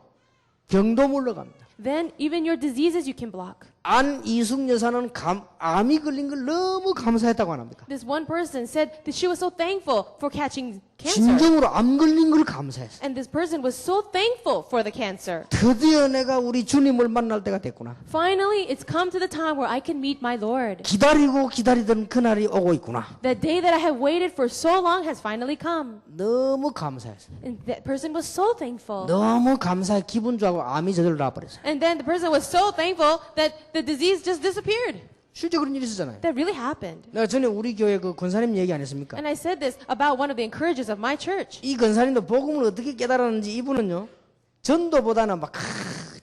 병도 물러갑니다. Then even your diseases you can block. 안이숙 여사는 암이 걸린 걸 너무 감사했다고 안 합니까? This one person said that she was so thankful for catching cancer. 진정으로 암 걸린 걸 감사했어. And this person was so thankful for the cancer. 드디어 내가 우리 주님을 만날 때가 됐구나. Finally, it's come to the time where I can meet my Lord. 기다리고 기다리던 그날이 오고 있구나. The day that I have waited for so long has finally come. 너무 감사했어. And that person was so thankful. 너무 감사해 기분 좋아하고 암이 저절로 나와버렸어요. And then the person was so thankful that the disease just disappeared. 실제 그런 일이 있었잖아요. That really happened. 내가 전에 우리 교회 그 권사님 얘기 안 했습니까? And I said this about one of the encouragers of my church. 이 권사님도 복음을 어떻게 깨달았는지 이분은요, 전도보다는 막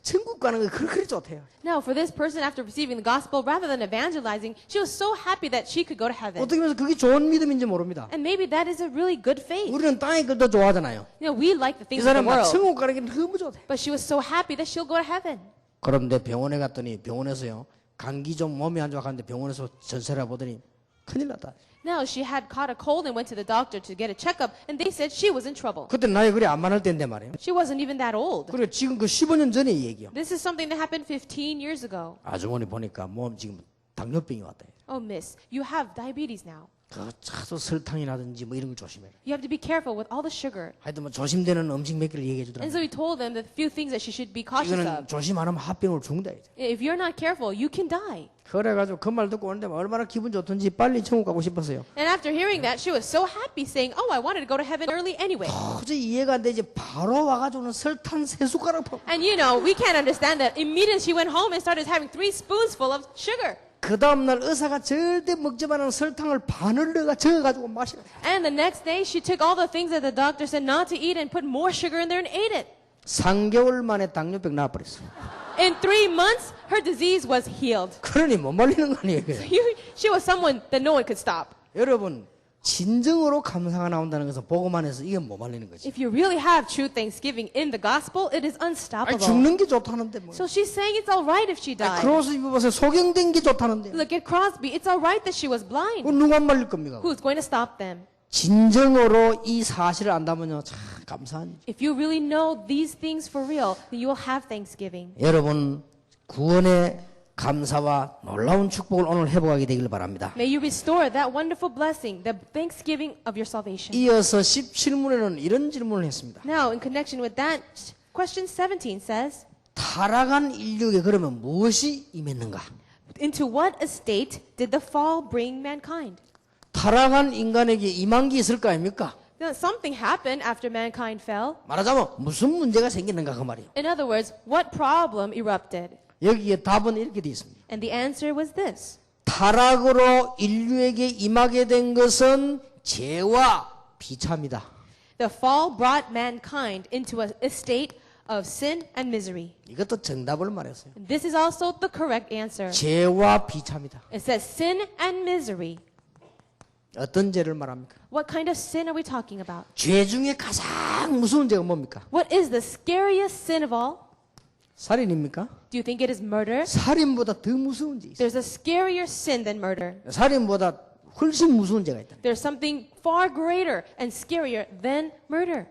천국 가는 거 그렇게 좋대요. Now, for this person, after receiving the gospel, rather than evangelizing, she was so happy that she could go to heaven. 어떻게 보면 그게 좋은 믿음인지 모릅니다. And maybe that is a really good faith. 우리는 땅의 것도 좋아하잖아요. You know, we like the 이 things of the 사람 막 world. 천국 가는 게 너무 좋대. But she was so happy that she'll go to heaven. 그런데 병원에 갔더니 병원에서요, 감기 좀 몸이 안 좋아하는데 병원에서 전세를 보더니 큰일 났다. Now, she had caught a cold and went to the doctor to get a checkup, and they said she was in trouble. 그때 나이 그리 안 많을 때인데 말이에요. She wasn't even that old. 그래 지금 그 15년 전의 얘기요. This is something that happened 15 years ago. 아주머니 보니까 몸 지금 당뇨병이 왔다. Oh, miss, you have diabetes now. 그 차도 설탕이라든지 뭐 이런 걸 조심해라. You have to be careful with all the sugar. 하여튼 뭐 조심되는 음식 몇 개를 얘기해 And 주더라고요. so we told them the few things that she should be cautious 이거는 of. 조심 안 하면 합병을 죽는다. If you're not careful, you can die. 그래가지고 그 말 듣고 오는데 얼마나 기분 좋던지 빨리 천국 가고 싶었어요. And after hearing that, she was so happy, saying, "Oh, I wanted to go to heaven early anyway." 도저히 이해가 안 되지. 바로 와가지고는 설탕 3숟가락 퍼. And you know, we can't understand that. Immediately she went home and started having 3 spoonsful of sugar. 그 다음날 의사가 절대 먹지 말라는 설탕을 반을 넣어가 저어가지고 마시라. And the next day, she took all the things that the doctor said not to eat and put more sugar in there and ate it. 3개월 만에 당뇨병 나와버렸어. In 3 months, her disease was healed. 그러니 못 말리는 거 아니에요. 그게. She was someone that no one could stop. 여러분 진정으로 감사가 나온다는 것은 복음 안에서 이게 못 말리는 거지. If you really have true thanksgiving in the gospel, it is 아니, unstoppable. 죽는 게 좋다는데 뭐. So she's saying it's all right if she died. 크로스 입어서 소경된 게 좋다는데. Look at Crosby. It's all right that she was blind. 누가 말릴 겁니까? Who's going to stop them? 진정으로 이 사실을 안다면요 참 감사한. If you really know these things for real, then you will have thanksgiving. 여러분 구원의 감사와 놀라운 축복을 오늘 회복하게 되길 바랍니다. May you restore that wonderful blessing, the thanksgiving of your salvation. 이어서 17문에는 이런 질문을 했습니다. Now, in connection with that, question 17 says, 타락한 인류에게 그러면 무엇이 임했는가? into what estate did the fall bring mankind? 타락한 인간에게 임한 게 있을 거 아닙니까? Now, something happened after mankind fell. 말하자면 무슨 문제가 생기는가 그 말이에요. In other words, what problem erupted? 여기에 답은 이렇게 되어 있습니다. And the answer was this. 타락으로 인류에게 임하게 된 것은 죄와 비참이다. The fall brought mankind into a state of sin and misery. 이것도 정답을 말했어요. This is also the correct answer. 죄와 비참이다. It says sin and misery. 어떤 죄를 말합니까? What kind of sin are we talking about? 죄 중에 가장 무서운 죄가 뭡니까? What is the scariest sin of all? 살인입니까? Do you think it is murder? 살인보다 더 무서운 죄 있어요. There's a scarier sin than murder. 살인보다 훨씬 무서운 죄가 있다. There's something far greater and scarier than murder.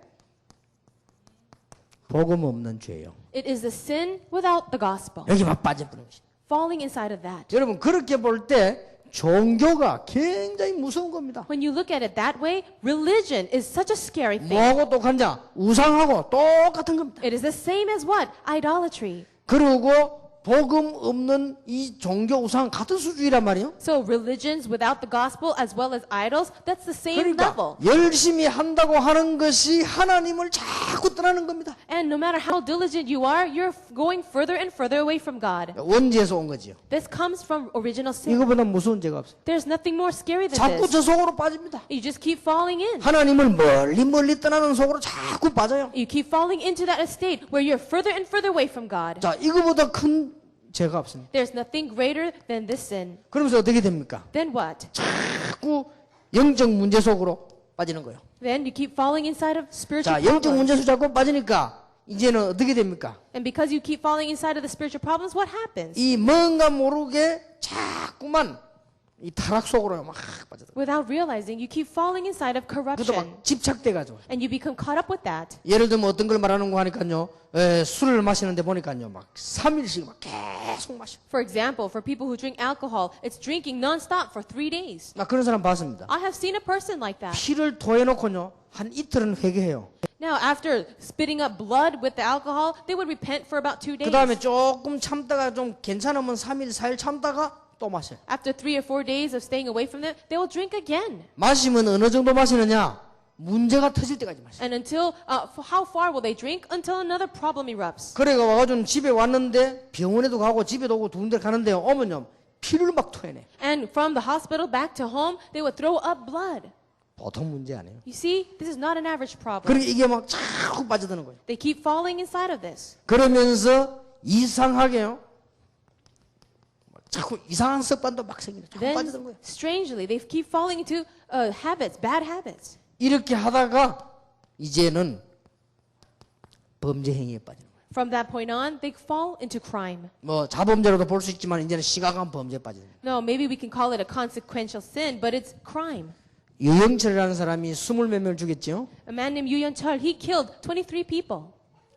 복음 없는 죄요. It is the sin without the gospel. 여기만 빠져버린 것이. Falling inside of that. 여러분 그렇게 볼 때 종교가 굉장히 무서운 겁니다. When you look at it that way, religion is such a scary thing. 뭐하고 똑같냐? 우상하고 똑같은 겁니다. It is the same as what? Idolatry. 그리고 복음 없는 이 종교 우상 같은 수준이란 말이에요. So religions without the gospel as well as idols, that's the same 그러니까 level. 열심히 한다고 하는 것이 하나님을 자꾸 떠나는 겁니다. And no matter how diligent you are, you're going further and further away from God. 원죄에서 온 거지요. This comes from original sin. 이거보다 무서운 죄가 없어요. There's nothing more scary than 자꾸 this. 저 속으로 빠집니다. You just keep falling in. 하나님을 멀리 떠나는 속으로 자꾸 빠져요. You keep falling into that estate where you're further and further away from God. 자, 이거보다 큰 죄가 없습니다. There's nothing greater than this sin. 그러면서 어떻게 됩니까? Then what? 자꾸 영적 문제 속으로 빠지는 거예요. Then you keep falling inside of spiritual 자, 영적 문제 problems. 속 자꾸 빠지니까 이제는 어떻게 됩니까? And because you keep falling inside of the spiritual problems, what happens? 이 뭔가 모르게 자꾸만 이 타락 속으로 막 빠져들어요. Without realizing, you keep falling inside of 그것도 corruption. 막 집착돼가지고. And you become caught up with that. 예를 들면 어떤 걸 말하는 거 하니까요. 술을 마시는데 보니까요. 막 3일씩 막 계속 마셔. For example, for people who drink alcohol, it's drinking nonstop for 3 days. 나 그런 사람 봤습니다. I have seen a person like that. 피를 토해놓고요. 한 이틀은 회개해요. Now, after spitting up blood with the alcohol, they would repent for about 2 그 days. 다음에 조금 참다가 좀 괜찮으면 3일, 4일 참다가 또 마셔요. After 3 or 4 days of staying away from them, they will drink again. 마시면 어느 정도 마시느냐? 문제가 터질 때까지 마셔. And until, for how far will they drink? Until another problem erupts. 그래가 와가지고 집에 왔는데 병원에도 가고 집에도 오고 두 군데 가는데 오면요 피를 막 토해내. And from the hospital back to home, they would throw up blood. 보통 문제 아니에요. You see, this is not an average problem. 그러니까 이게 막 자꾸 빠져드는 거예요. They keep falling inside of this. 그러면서 이상하게요. 자꾸 이상한 습관도 막 생기네. 자꾸 Then, 빠져드는 거예요. strangely, they keep falling into habits, bad habits. 이렇게 하다가 이제는 범죄 행위에 빠지는 거예요. From that point on, they fall into crime. 뭐 자범죄로도 볼 수 있지만 이제는 심각한 범죄에 빠지는 거예요. No, maybe we can call it a consequential sin, but it's crime. 유영철이라는 사람이 20몇 명을 죽였죠. A man named Yu Yeon-chul, he killed 23 people.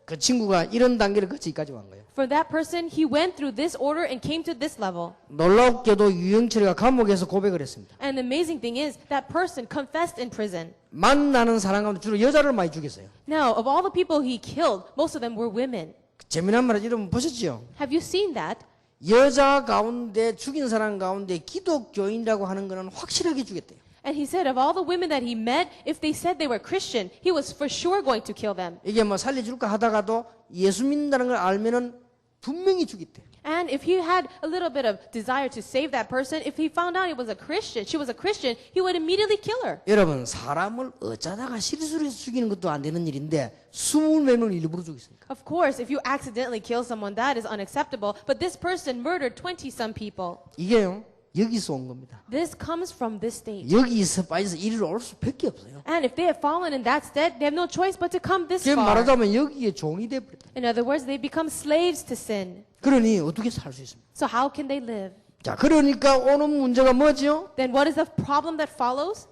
그 친구가 이런 단계를 거치기까지 온 거예요. For that person, he went through this order and came to this level. 놀랍게도 유영철이가 감옥에서 고백을 했습니다. And the amazing thing is, that person confessed in prison. 만나는 사람 가운데 주로 여자를 많이 죽였어요. Now, of all the people he killed, most of them were women. 재미난 말을 여러분 보셨죠? Have you seen that? 여자 가운데 죽인 사람 가운데 기독교인이라고 하는 거는 확실하게 죽였대요. And he said, of all the women that he met, if they said they were Christian, he was for sure going to kill them. 이게 뭐 살려줄까 하다가도 예수 믿는다는 걸 알면은 분명히 죽였대. And if he had a little bit of desire to save that person, if he found out he was a Christian, she was a Christian, he would immediately kill her. 여러분 사람을 어쩌다가 실수로 해서 죽이는 것도 안 되는 일인데 20명을 일부러 죽였으니까. Of course, if you accidentally kill someone, that is unacceptable. But this person murdered 20-some people. 이게요 여기서 온 겁니다. This comes from this state. 여기서 빠져서 이리로 올 수밖에 없어요. And if they have fallen in that state, they have no choice but to come this 지금 far. 말하자면 여기에 종이 돼버렸다. In other words, they become slaves to sin. 그러니 어떻게 살 수 있습니까? So how can they live? 자, 그러니까 오는 문제가 뭐죠? Then what is the problem that follows?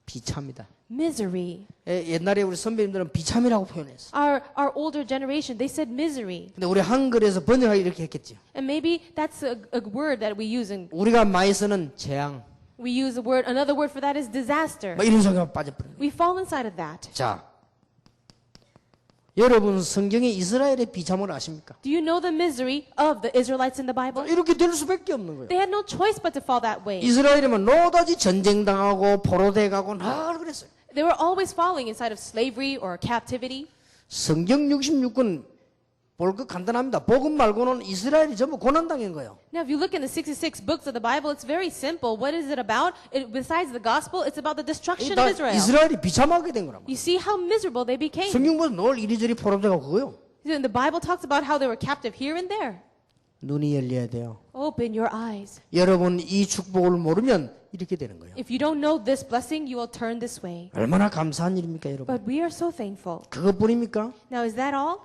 비참이다. Misery. 옛날에 우리 선배님들은 비참이라고 표현했어. Our older generation, they said misery. 근데 우리 한글에서 번역하기 이렇게 했겠죠. And maybe that's a word that we use in, 우리가 많이 쓰는 재앙, we use a word, another word for that is disaster. 뭐 이런 속에 빠져버려요. We fall inside of that. 자, 여러분 성경에 이스라엘의 비참을 아십니까? Do you know the misery of the Israelites in the Bible? 이렇게 될 수밖에 없는 거예요. They had no choice but to fall that way. 이스라엘이면 노다지 전쟁당하고 포로돼 가고 늘 그랬어요. They were always falling inside of slavery or captivity. 성경 66권 볼 것 간단합니다. 복음 말고는 이스라엘이 전부 고난당한 거예요. Now, if you look in the 66 books of the Bible, it's very simple. What is it about? Besides the gospel, it's about the destruction of Israel. 이스라엘이 비참하게 된 거란 말이에요. You see how miserable they became. 성경 보면 늘 이리저리 포로돼 가고 그거요. The Bible talks about how they were captive here and there. 눈이 열려야 돼요. Open your eyes. 여러분 이 축복을 모르면 이렇게 되는 거예요. If you don't know this blessing, you will turn this way. 얼마나 감사한 일입니까, 여러분? But we are so thankful. 그것뿐입니까? Now, is that all?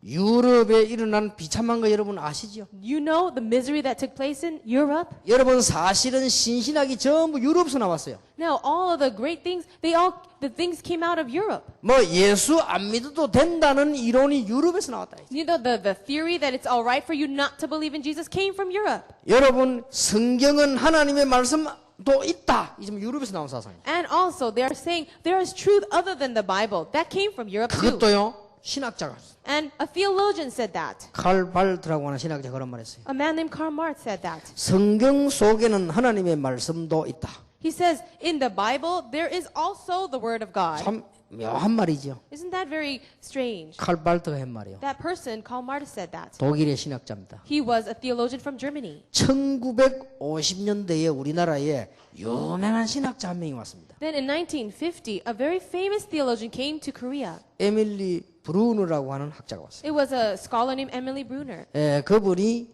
유럽에 일어난 비참한 거 여러분 아시죠? You know the misery that took place in Europe? 여러분 사실은 신신학이 전부 유럽에서 나왔어요. Now, all of the great things, the things came out of Europe. 뭐 예수 안 믿어도 된다는 이론이 유럽에서 나왔다. You know, the theory that it's all right for you not to believe in Jesus came from Europe. 여러분 성경은 하나님의 말씀도 있다. 이 지금 유럽에서 나온 사상이에요. And also, they are saying there is truth other than the Bible. That came from Europe too. 그것도요 신학자가 And a theologian said that. 칼 발트라고 하는 신학자가 그런 말했어요. A man named Karl Marx said that. 성경 속에는 하나님의 말씀도 있다. He says, in the Bible, there is also the Word of God. 참 묘한 말이죠. Isn't that very strange? 칼 발트가 한 말이요. That person, Karl Marx, said that. 독일의 신학자입니다. He was a theologian from Germany. 1950년대에 우리나라에 유명한 신학자 한 명이 왔습니다. Then in 1950, a very famous theologian came to Korea. 에밀리 브루너라고 하는 학자가 왔어요. It was a scholar named Emily Brunner. 그분이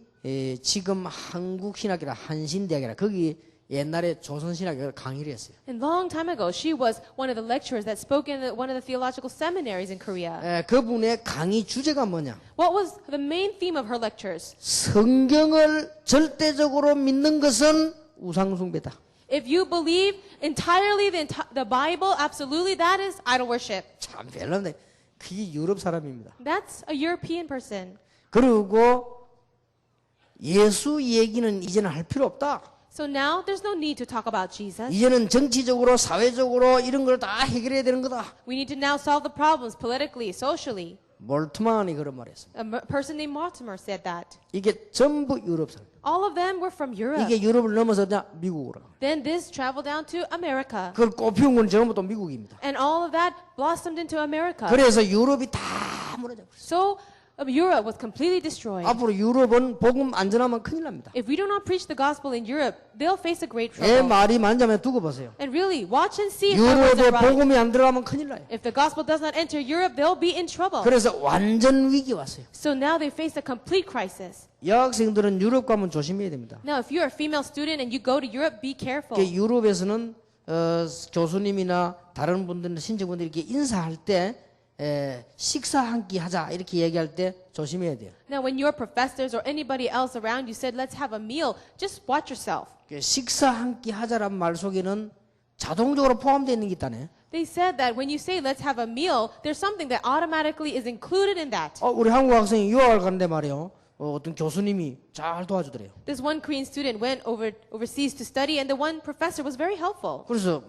지금 한국 신학이라 한신대학이라 거기 옛날에 조선 신학을 강의를 했어요. And long time ago, she was one of the lecturers that spoke in one of the theological seminaries in Korea. 그분의 강의 주제가 뭐냐? What was the main theme of her lectures? 성경을 절대적으로 믿는 것은 우상숭배다. If you believe entirely the Bible, absolutely, that is idol worship. 참 별난데 그게 유럽 사람입니다. That's a European person. 그리고 예수 얘기는 이제는 할 필요 없다. So now there's no need to talk about Jesus. 이제는 정치적으로 사회적으로 이런 걸 다 해결해야 되는 거다. We need to now solve the problems politically, socially. 몰트만이 그런 말했습니다. person named Mortimer said that. 이게 전부 유럽 사람. All of them were from Europe. 이게 유럽을 넘어서 미국으로. Then this traveled down to America. 그걸 꽃피운 건 전부 또 미국입니다. And all of that blossomed into America. 그래서 유럽이 다 무너져 버렸어요. So Europe was completely destroyed. 앞으로 유럽은 복음 안 전하면 큰일 납니다. If we do not preach the gospel in Europe, they'll face a great 애 trouble. 말이 만자면 두고 보세요. And really, watch and see if that was 유럽에 right. 복음이 안 들어가면 큰일 나요. If the gospel does not enter Europe, they'll be in trouble. 그래서 완전 위기 왔어요. So now they face a complete crisis. 여학생들은 유럽 가면 조심해야 됩니다. Now, if you're a female student and you go to Europe, be careful. 유럽에서는 교수님이나 다른 분들, 신청분들이 이렇게 인사할 때 식사 한 끼 하자 이렇게 얘기할 때 조심해야 돼요. Now, when your professors or anybody else around you said, let's have a meal, just watch yourself. 식사 한 끼 하자란 말 속에는 자동적으로 포함되어 있는 게 있다네. They said that when you say, let's have a meal, there's something that automatically is included in that. 우리 한국 학생이 유학을 가는데 말이요. 어떤 교수님이 잘 도와주더래요. This one Korean student went overseas to study, and the one professor was very helpful. 그래서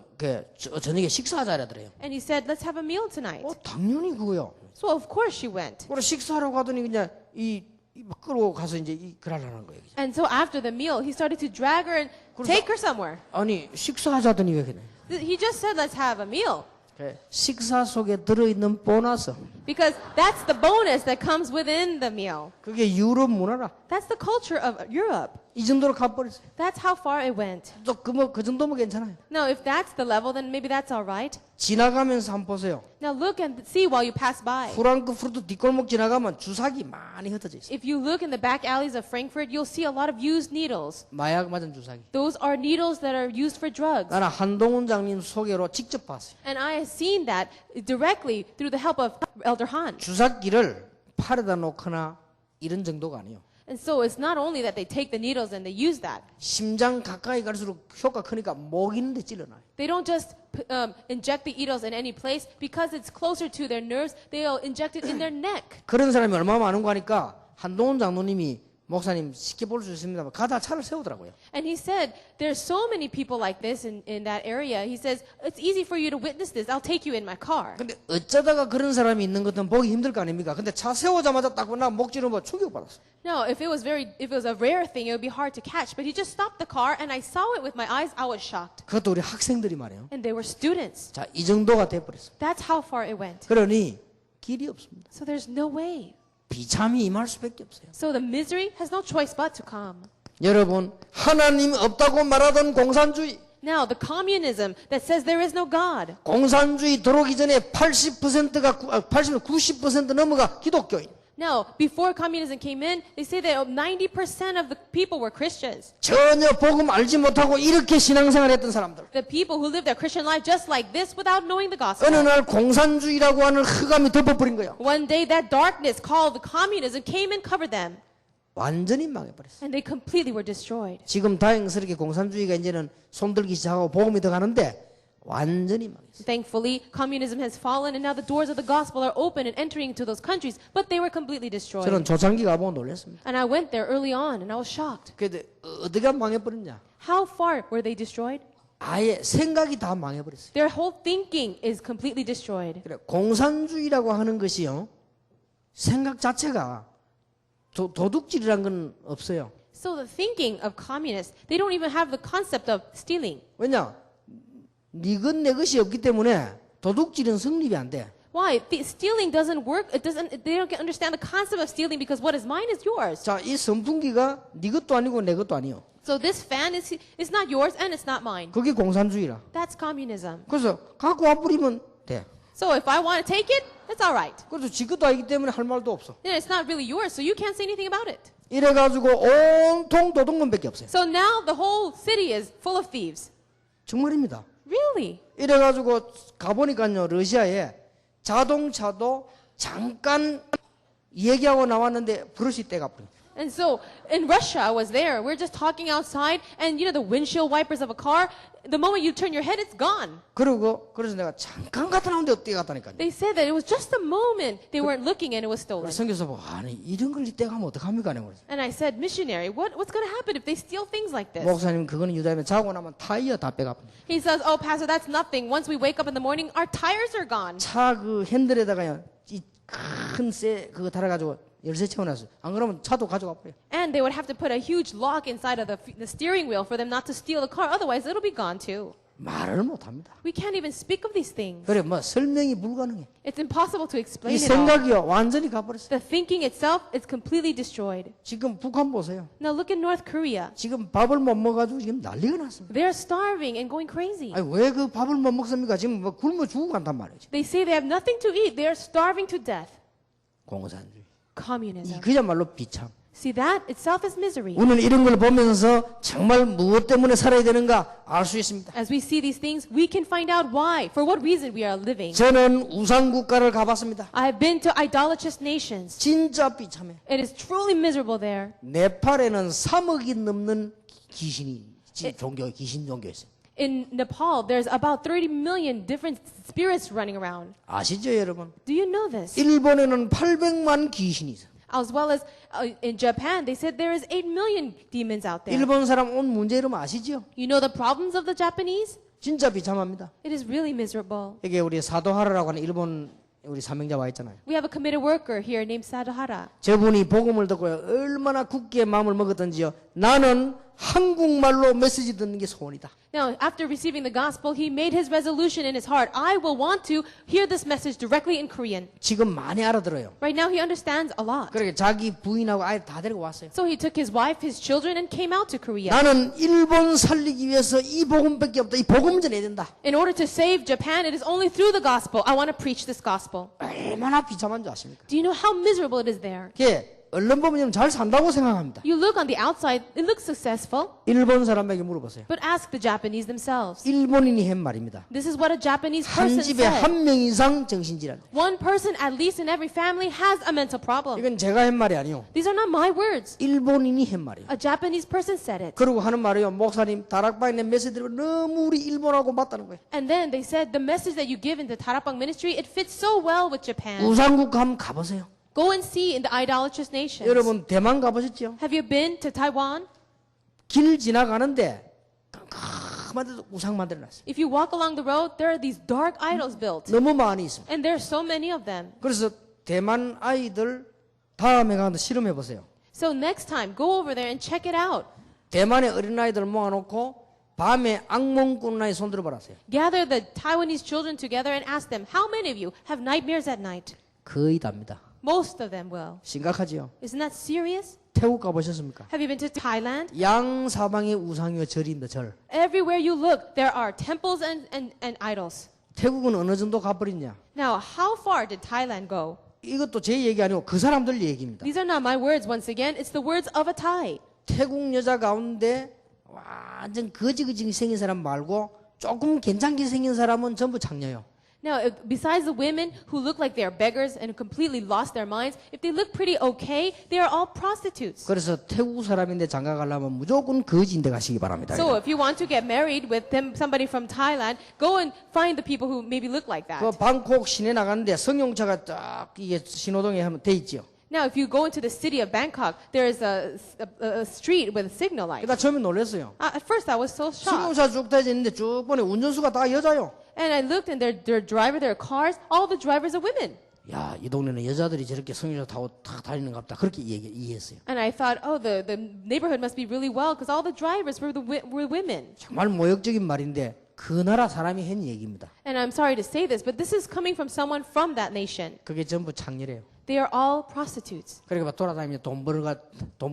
저녁에 식사하자 이러더래요. And he said, let's have a meal tonight. 당연히 그거요. So of course she went. 그래 식사하러 가더니 그냥 막 끌고 가서 이제 그러려는 거예요. And so after the meal, he started to drag her and take her somewhere. 아니 식사하자더니 왜 그래? He just said, let's have a meal. 식사 속에 들어있는 보너스. Because that's the bonus that comes within the meal. 그게 유럽 문화라. That's the culture of Europe. 이 정도로 가버렸어요. That's how far it went. 또 그 정도면 괜찮아요. Now, if that's the level, then maybe that's all right. 지나가면서 한번 보세요. Now look and see while you pass by. 프랑크푸르트 뒷골목 지나가면 주사기 많이 흩어져 있어요. If you look in the back alleys of Frankfurt, you'll see a lot of used needles. 마약 맞은 주사기. Those are needles that are used for drugs. 나는 한동훈 장님 소개로 직접 봤어요. And I have seen that directly through the help of Elder Han. 주사기를 팔에다 놓거나 이런 정도가 아니에요. And so it's not only that they take the needles and they use that. 심장 가까이 갈수록 효과 크니까 목 있는데 찔러놔요. They don't just inject the needles in any place. Because it's closer to their nerves, they'll inject it in their neck. 그런 사람이 얼마나 많은 거 하니까 한동훈 장로님이 목사님 쉽게 볼 수 있습니다만 가다 차를 세우더라고요. And he said, there's so many people like this in that area. He says, it's easy for you to witness this. I'll take you in my car. 근데 어쩌다가 그런 사람이 있는 것은 보기 힘들 거 아닙니까? 근데 차 세우자마자 딱 보나 목 찌르면 충격받았어. No, if it was a rare thing, it would be hard to catch. But he just stopped the car and I saw it with my eyes. I was shocked. 그것도 우리 학생들이 말이에요. And they were students. 자, 이 정도가 돼버렸어. That's how far it went. 그러니 길이 없습니다. So there's no way. 비참이 임할 수밖에 없어요. So the misery has no choice but to come. 여러분, 하나님 없다고 말하던 공산주의, Now, the communism that says there is no God. 공산주의 들어오기 전에 90% 넘어가 기독교인. Now, before communism came in, they say that 90% of the people were Christians. 전혀 복음 알지 못하고 이렇게 신앙생활했던 사람들. The people who lived their Christian life just like this without knowing the 어느 gospel. 날 공산주의라고 하는 흑암이 덮어버린 거예요. One day, that darkness called the communism came and covered them. 완전히 망해버렸어요. And they completely were destroyed. 지금 다행스럽게 공산주의가 이제는 손들기 시작하고 복음이 들어가는데 완전히 망했어요. Thankfully, communism has fallen and now the doors of the gospel are open and entering into those countries, but they were completely destroyed. 저는 초창기 가보고 놀랐습니다. And I went there early on and I was shocked. 근데 어디가 망해버렸냐? How far were they destroyed? 아예 생각이 다 망해버렸어요. Their whole thinking is completely destroyed. 그래, 공산주의라고 하는 것이요, 생각 자체가 도둑질이란 건 없어요. So the thinking of communists, they don't even have the concept of stealing. 왜냐? 네 것 내 것이 없기 때문에 도둑질은 성립이 안 돼. Why? Stealing doesn't work. They don't understand the concept of stealing because what is mine is yours. 자, 이 선풍기가 네 것도 아니고 내 것도 아니요. So this fan is not yours and it's not mine. 그게 공산주의라. That's communism. 그래서 갖고 와버리면 돼. So if I want to take it, that's all right. 그래서 지 것도 아니기 때문에 할 말도 없어. Then it's not really yours, so you can't say anything about it. 이래가지고 온통 도둑놈밖에 없어요. So now the whole city is full of thieves. 정말입니다. Really? 이래가지고 가보니까요, 러시아에 자동차도 잠깐 얘기하고 나왔는데 브러시 떼가 버려. And so in Russia, I was there. We're just talking outside, and you know the windshield wipers of a car. The moment you turn your head, it's gone. 그래서 내가 잠깐 갔다 나오는데 어떻게 갔다니까요. They said that it was just a moment they weren't looking, and it was stolen. 성경에서 보고 아니 이런 걸 떼가 하면 어떡합니까? And I said, missionary, what's going to happen if they steal things like this? 목사님 그거는 유다면 자고 나면 타이어 다 빼가 버려. He says, oh, pastor, that's nothing. Once we wake up in the morning, our tires are gone. 차 그 핸들에다가 이 그거 달아가지고 열쇠 채워놨어요. 안 그러면 차도 가져가 버려요. And they would have to put a huge lock inside of the steering wheel for them not to steal the car. Otherwise, it'll be gone too. 말을 못합니다. We can't even speak of these things. 그래 뭐 설명이 불가능해. It's impossible to explain 이 it all. 생각이요 완전히 가버렸어요. The thinking itself is completely destroyed. 지금 북한 보세요. Now look at North Korea. 지금 밥을 못 먹어가지고 지금 난리가 났습니다. They're starving and going crazy. 아니 왜 그 밥을 못 먹습니까? 지금 뭐 굶어 죽고 간단 말이죠. They say they have nothing to eat. They are starving to death. 공산주의. Communism. 이 그야말로 비참. See, that itself is misery. 우리는 이런 걸 보면서 정말 무엇 때문에 살아야 되는가 알 수 있습니다. As we see these things, we can find out why, for what reason we are living. 저는 우상 국가를 가봤습니다. I have been to idolatrous nations. 진짜 비참해. It is truly miserable there. 네팔에는 3억이 넘는 귀신 종교 있어요. In Nepal, there's about 30 million different spirits running around. 아시죠, 여러분? Do you know this? 일본에는 800만 귀신이 있어요. As well as in Japan, they said there is 8 million demons out there. 일본 사람 온 문제 이러면 아시죠? You know the problems of the Japanese? 진짜 비참합니다. It is really miserable. 여기 우리 사도하라라고 하는 일본 우리 사명자 와 있잖아요. We have a committed worker here named Sadohara. 저분이 복음을 듣고 얼마나 굳게 마음을 먹었던지요. 나는 한국말로 메시지 듣는 게 소원이다. Now, after receiving the gospel, he made his resolution in his heart. I will want to hear this message directly in Korean. 지금 많이 알아들어요. Right now, he understands a lot. 그러니까 자기 부인하고 아이 다 데리고 왔어요. So he took his wife, his children, and came out to Korea. 나는 일본 살리기 위해서 이 복음밖에 없다. 이 복음 전해야 된다. In order to save Japan, it is only through the gospel. I want to preach this gospel. 얼마나 비참한 줄 아십니까? Do you know how miserable it is there? 그게 언론 보면 잘 산다고 생각합니다. You look on the outside, it looks successful, 일본 사람에게 물어보세요. but ask the Japanese themselves. 일본인이 한 말입니다. This is what a Japanese 한 person 집에 said. 한 명 이상 정신질환. One person, at least in every family, has a mental problem. 이건 제가 한 말이 아니요. These are not my words. 일본인이 한 말이에요. A Japanese person said it. 그리고 하는 말이요. 목사님 다락방에 내 메시지 들으면 너무 우리 일본하고 맞다는 거예요. And then they said the message that you give in the Tarapang ministry, it fits so well with Japan. 우상국 한번 가보세요. Go and see in the idolatrous nations. 여러분 대만 가보셨죠? Have you been to Taiwan? 길 지나가는데 깜깜한 데도 우상 만들어놨어요. If you walk along the road, there are these dark idols built. 너무 많이 있습니다. And there are so many of them. 그래서 대만 아이들 다음에 가서 실험해 보세요. So next time, go over there and check it out. 대만의 어린아이들 모아놓고 밤에 악몽 꾸는 아이 손 들어봐라세요. Gather the Taiwanese children together and ask them, how many of you have nightmares at night? 거의 답니다. Most of them will. 심각하지요? Isn't that serious? 태국 가보셨습니까? Have you been to Thailand? 양사방에 우상이요 절입니다. 절. Everywhere you look, there are temples and idols. 태국은 어느 정도 가버렸냐? Now, how far did Thailand go? 이것도 제 얘기 아니고 그 사람들 얘기입니다. These are not my words once again. It's the words of a Thai. 태국 여자 가운데 완전 거지거지 생긴 사람 말고 조금 괜찮게 생긴 사람은 전부 장녀요. Now, besides the women who look like they are beggars and completely lost their minds, if they look pretty okay, they are all prostitutes. 그래서 태국 사람인데 장가 가려면 무조건 거지인데 가시기 바랍니다. So if you want to get married with them, somebody from Thailand, go and find the people who maybe look like 그 that. 방콕 시내 나가는데 성용차가 딱 이게 신호등에 하면 돼 있죠. Now, if you go into the city of Bangkok, there is a street with a signal light. 그러다 처음에 놀랐어요. At first, I was so shocked. 승용차 쭉 다져 있는데 쭉 보니 운전수가 다 여자요. And I looked and their driver, their cars, all the drivers are women. 야, 이 동네는 여자들이 저렇게 성용차 타고 탁 다니는가 보다. 그렇게 이해했어요. And I thought, oh, the neighborhood must be really well because all the drivers were women. 정말 모욕적인 말인데 그 나라 사람이 한 얘기입니다. And I'm sorry to say this, but this is coming from someone from that nation. 그게 전부 창렬이에요. They are all prostitutes. 그러니까 막 돌아다니면 돈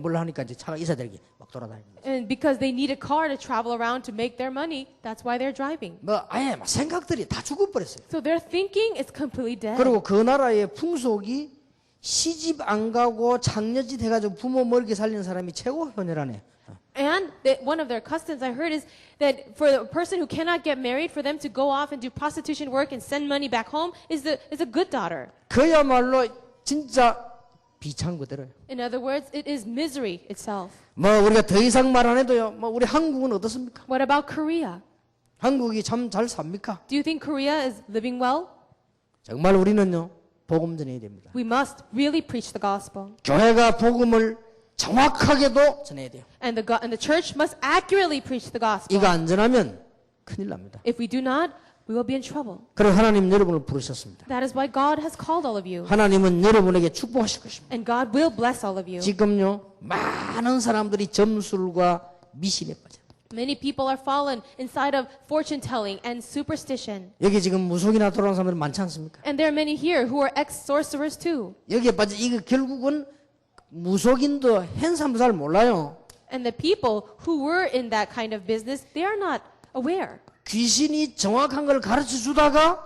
벌러 하니까 이제 차가 있어야 되게 막 돌아다닙니다. And because they need a car to travel around to make their money, that's why they're driving. 뭐 아예 막 생각들이 다 죽어버렸어요. So their thinking is completely dead. 그리고 그 나라의 풍속이 시집 안 가고 장녀짓 해가지고 부모 멀게 살리는 사람이 최고 현열하네. And one of their customs I heard is that for a person who cannot get married, for them to go off and do prostitution work and send money back home is a good daughter. 그야말로 진짜 비참 그대로요. In other words, it is misery itself. 뭐 우리가 더 이상 말 안 해도요. 뭐 우리 한국은 어떻습니까? What about Korea? 한국이 참 잘 삽니까? Do you think Korea is living well? 정말 우리는요. 복음 전해야 됩니다. We must really preach the gospel. 교회가 복음을 정확하게도 전해야 돼요. And the church must accurately preach the gospel. 이거 안 전하면 큰일 납니다. If we do not we will be in trouble. 그래 하나님 여러분을 부르셨습니다. That is why God has called all of you. 하나님은 여러분에게 축복하실 것입니다. And God will bless all of you. 지금요 많은 사람들이 점술과 미신에 빠져. Many people are fallen inside of fortune telling and superstition. 여기 지금 무속이나 돌아온 사람들 많지 않습니까? And there are many here who are ex-sorcerers too. 여기에 빠져 이거 결국은 무속인도 한 사람도 잘 몰라요. And the people who were in that kind of business, they are not aware. 귀신이 정확한 걸 가르쳐 주다가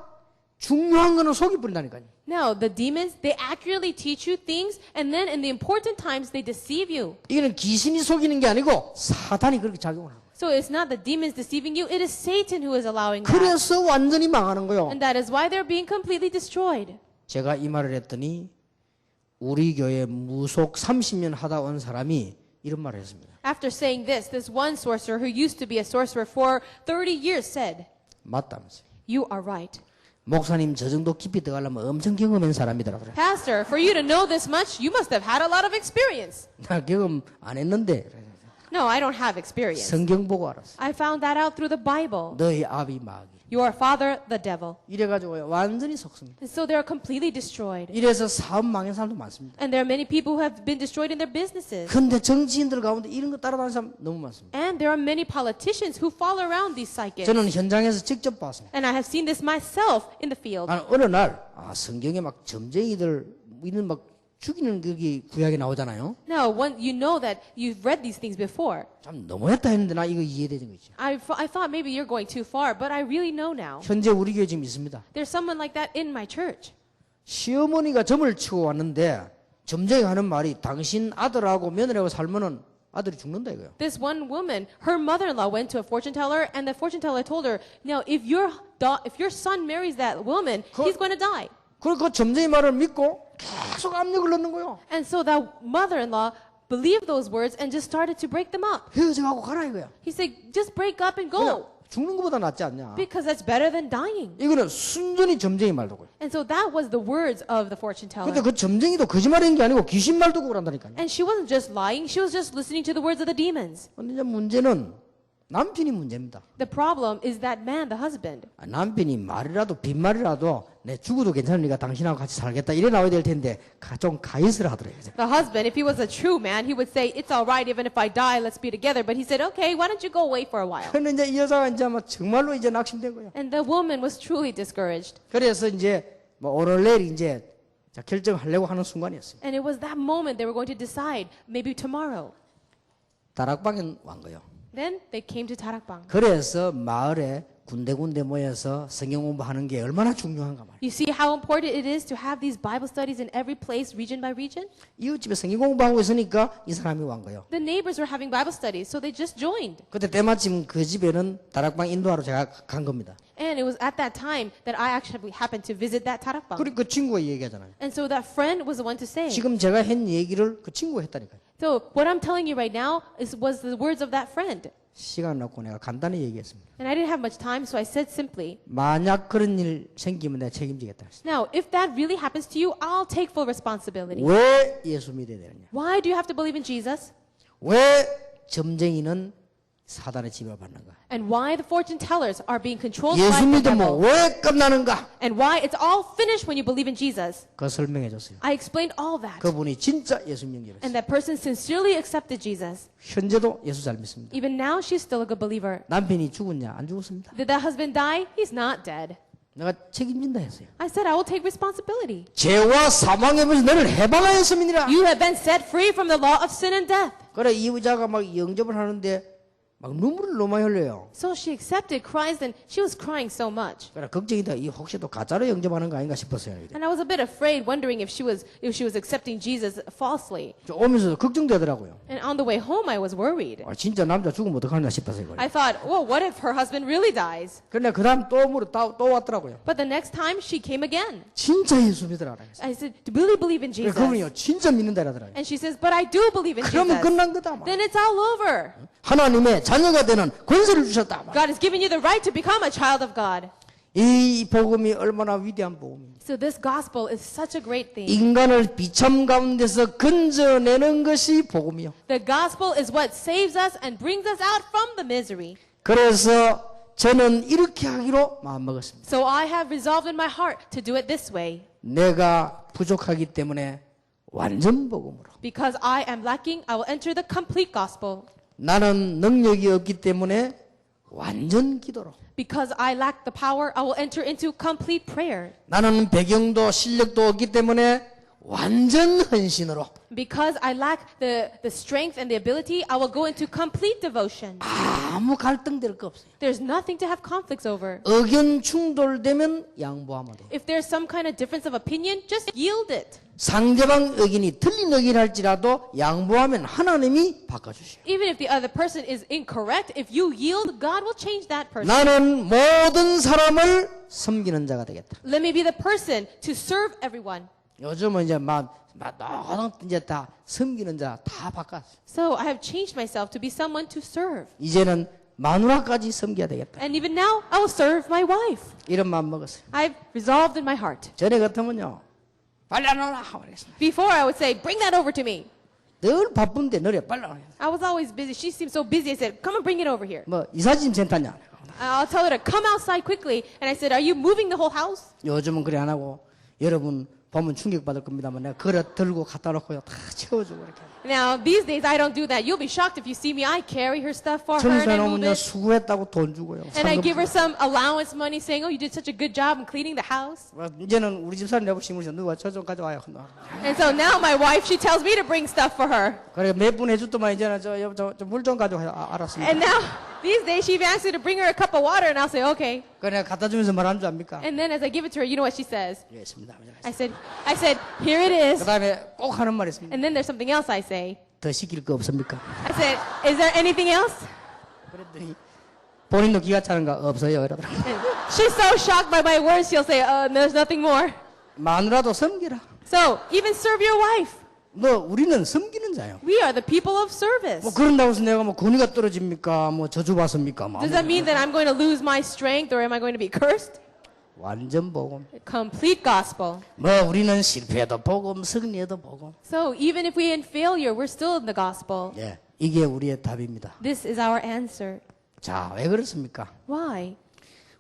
중요한 거는 속이 뿌린다니까요. Now, the demons, they accurately teach you things, and then in the important times, they deceive you. 이거는 귀신이 속이는 게 아니고 사탄이 그렇게 작용을 하고. So it's not the demons deceiving you, it is Satan who is allowing that. 그래서 완전히 망하는 거요. And that is why they're being completely destroyed. 제가 이 말을 했더니 우리 교회 무속 30년 하다 온 사람이 이런 말을 했습니다. After saying this one sorcerer who used to be a sorcerer for 30 years said, 맞다면서요. "You are right. 목사님 저 정도 깊이 들어가려면 엄청 경험한 사람이더라고요. Pastor, for you to know this much, you must have had a lot of experience." 나 경험 안 했는데 No, I don't have experience. 성경 보고 알았어. I found that out through the Bible. 너희 아비 마귀. Your father, the devil. 이래가지고 완전히 속습니다. And so they are completely destroyed. 이래서 사업 망한 사람도 많습니다. And there are many people who have been destroyed in their businesses. 근데 정치인들 가운데 이런 거 따라다니는 사람 너무 많습니다. And there are many politicians who fall around these psychics. 저는 현장에서 직접 봤습니다. And I have seen this myself in the field. 어느 날 성경에 막 점쟁이들 있는 막 죽이는 그게 구약에 나오잖아요. Now, when you know that you've read these things before, 참 너무했다 했는데 나 이거 이해되는 거 있죠. I thought maybe you're going too far, but I really know now. 현재 우리 교회 지금 있습니다. There's someone like that in my church. 시어머니가 점을 치고 왔는데 점쟁이가 하는 말이 당신 아들하고 며느리하고 살면은 아들이 죽는다 이거요. This one woman, her mother-in-law went to a fortune teller, and the fortune teller told her, "Now, if your son marries that woman, he's going to die." 그리고 그 점쟁이 말을 믿고 계속 압력을 넣는 거요. And so that mother-in-law believed those words and just started to break them up. 헤어져가고 가라 이거야. He said, "Just break up and 그냥 go, 죽는 것보다 낫지 않냐. because that's better than dying." 이거는 순전히 점쟁이 말 듣고요. And so that was the words of the fortune teller. 근데 그 점쟁이도 거짓말인 게 아니고 귀신 말 듣고 그런다니까요. And she wasn't just lying, she was just listening to the words of the demons. 근데 이제 문제는 남편이 문제입니다. The problem is that man, the husband. 남편이 말이라도 빈말이라도 내 죽어도 괜찮으니까 당신하고 같이 살겠다 이래 나와야 될 텐데 좀 가이스를 하더래요. The husband, if he was a true man, he would say, "It's all right, even if I die, let's be together." But he said, "Okay, why don't you go away for a while?" 근데 이제 이 여자가 이제 막 정말로 이제 낙심된 거예요. And the woman was truly discouraged. 그래서 이제 뭐 오늘 내일 이제 자, 결정하려고 하는 순간이었어요. And it was that moment they were going to decide, maybe tomorrow. 다락방에 온 거예요. Then they came to Tarakbang. 그래서 마을에 군데군데 모여서 성경 공부하는 게 얼마나 중요한가 말이에요. You see how important it is to have these Bible studies in every place, region by region? 이웃집에 성경 공부하고 있으니까 이 사람이 온 거예요. The neighbors were having Bible studies, so they just joined. 그때 때마침 그 집에는 다락방 인도하러 제가 간 겁니다. And it was at that time that I actually happened to visit that Tarakbang. 그리고 그 친구가 얘기하잖아요. And so that friend was the one to say. 지금 제가 한 얘기를 그 친구가 했다니까요. So what I'm telling you right now was the words of that friend. 시간 없고 내가 간단히 얘기했습니다. And I didn't have much time, so I said simply, 만약 그런 일 생기면 내가 책임지겠다 했어요. "Now, if that really happens to you, I'll take full responsibility." 왜 예수 믿어야 되느냐? Why do you have to believe in Jesus? 왜 점쟁이는 사단의 지배를 받는가? And why the fortune tellers are being controlled by 예수 the 믿으면 devil? 왜 끝나는가? And why it's all finished when you believe in Jesus? 그 설명해 줬어요. I explained all that. 그분이 진짜 예수 믿는 And 었어요. that person sincerely accepted Jesus. 현재도 예수 잘 믿습니다. Even now, she's still a good believer. 남편이 죽었냐? 안 죽었습니다. Did that husband die? He's not dead. 내가 책임진다 했어요. I said, I will take responsibility. 죄와 사망의 벌에서 너를 해방하였음이니라. You have been set free from the law of sin and death. 그래 이 여자가 막 영접을 하는데 막 눈물을 너무 많이 흘려요. So she accepted Christ and she was crying so much. 그래 걱정이다. 이 혹시 또 가짜로 영접하는 거 아닌가 싶었어요. And I was a bit afraid, wondering if she was accepting Jesus falsely. 저 오면서 걱정되더라고요. And on the way home, I was worried. 진짜 남자 죽으면 어떡하나 싶었어요. I thought, well, what if her husband really dies? 그런데 그 다음 또 왔더라고요. But the next time, she came again. 진짜 예수 믿으라. 그랬어요. I said, do you really believe in Jesus? 그분이요 진짜 믿는다 이러더라고요. And she says, but I do believe in 그러면 Jesus. 끝난 거다. 막. Then it's all over. 하나님의 자녀가 되는 권세를 주셨다. 막. God has given you the right to become a child of God. 이 복음이 얼마나 위대한 복음입니다. So this gospel is such a great thing. 인간을 비참 가운데서 건져내는 것이 복음이요. The gospel is what saves us and brings us out from the misery. 그래서 저는 이렇게 하기로 마음먹었습니다. So I have resolved in my heart to do it this way. 내가 부족하기 때문에 완전 복음으로. Because I am lacking, I will enter the complete gospel. 나는 능력이 없기 때문에 완전 기도로. Because I lack the power, I will enter into complete prayer. 나는 배경도 실력도 없기 때문에 완전 헌신으로. Because I lack the strength and the ability, I will go into complete devotion. 아무 갈등될 거 없어요. There's nothing to have conflicts over. 의견 충돌되면 양보하면 돼요. If there's some kind of difference of opinion, just yield it. 상대방 의견이 틀린 의견 할지라도 양보하면 하나님이 바꿔주셔요. Even if the other person is incorrect, if you yield, God will change that person. 나는 모든 사람을 섬기는 자가 되겠다. Let me be the person to serve everyone. 요즘은 이제 너는 이제 다 섬기는 자 다 바꿨어. So I have changed myself to be someone to serve. 이제는 마누라까지 섬겨야 되겠다. And even now, I will serve my wife. 이런 마음 먹었어요. I've resolved in my heart. 전에 같으면요, 빨리 안 오라 하고 그랬습니다. Before, I would say, bring that over to me. 늘 바쁜데 너래 빨리 안 오라. I was always busy. She seemed so busy. I said, come and bring it over here. 뭐 이사짐 센터냐? I'll tell her to come outside quickly. And I said, are you moving the whole house? 요즘은 그래 안 하고 여러분 보면 충격받을 겁니다만 내가 그릇 들고 갖다 놓고요 다 채워주고 이렇게. Now, these days, I don't do that. You'll be shocked if you see me. I carry her stuff for her and 청소해 I move 놓으면요 it. 수고했다고 돈 주고요. And I 상금 give her 주고. some allowance money saying, oh, you did such a good job in cleaning the house. 이제는 우리 집사람 내부 시물에서 누가 저 좀 가져와요. And so now my wife, she tells me to bring stuff for her. 그래 몇 분 해줬더만 이제는 물 좀 가져와요. 알았습니다. And now, these days, she even asks me to bring her a cup of water, and I'll say, okay. 그래 갖다 주면서 말하는 줄 압니까? And then as I give it to her, you know what she says? 예, 있습니다. I said, here it is. 그다음에 꼭 하는 말이 있습니다. And then there's something else I say. 더 시킬 거 없습니까? I said, is there anything else? 그랬더니 본인도 기가 차는가 없어요. 이러더라고요. And she's so shocked by my words, she'll say, there's nothing more. 마누라도 섬기라. So, even serve your wife. 뭐 우리는 섬기는 자요. We are the people of service. 뭐 그런다고 해서 내가 뭐 권위가 떨어집니까? 뭐 저주받습니까? 뭐 Does that mean that I'm going to lose my strength or am I going to be cursed? 완전 복음. Complete gospel. 뭐 우리는 실패해도 복음, 승리해도 복음. So even if we're in failure, we're still in the gospel. 예, 이게 우리의 답입니다. This is our answer. 자, 왜 그렇습니까? Why?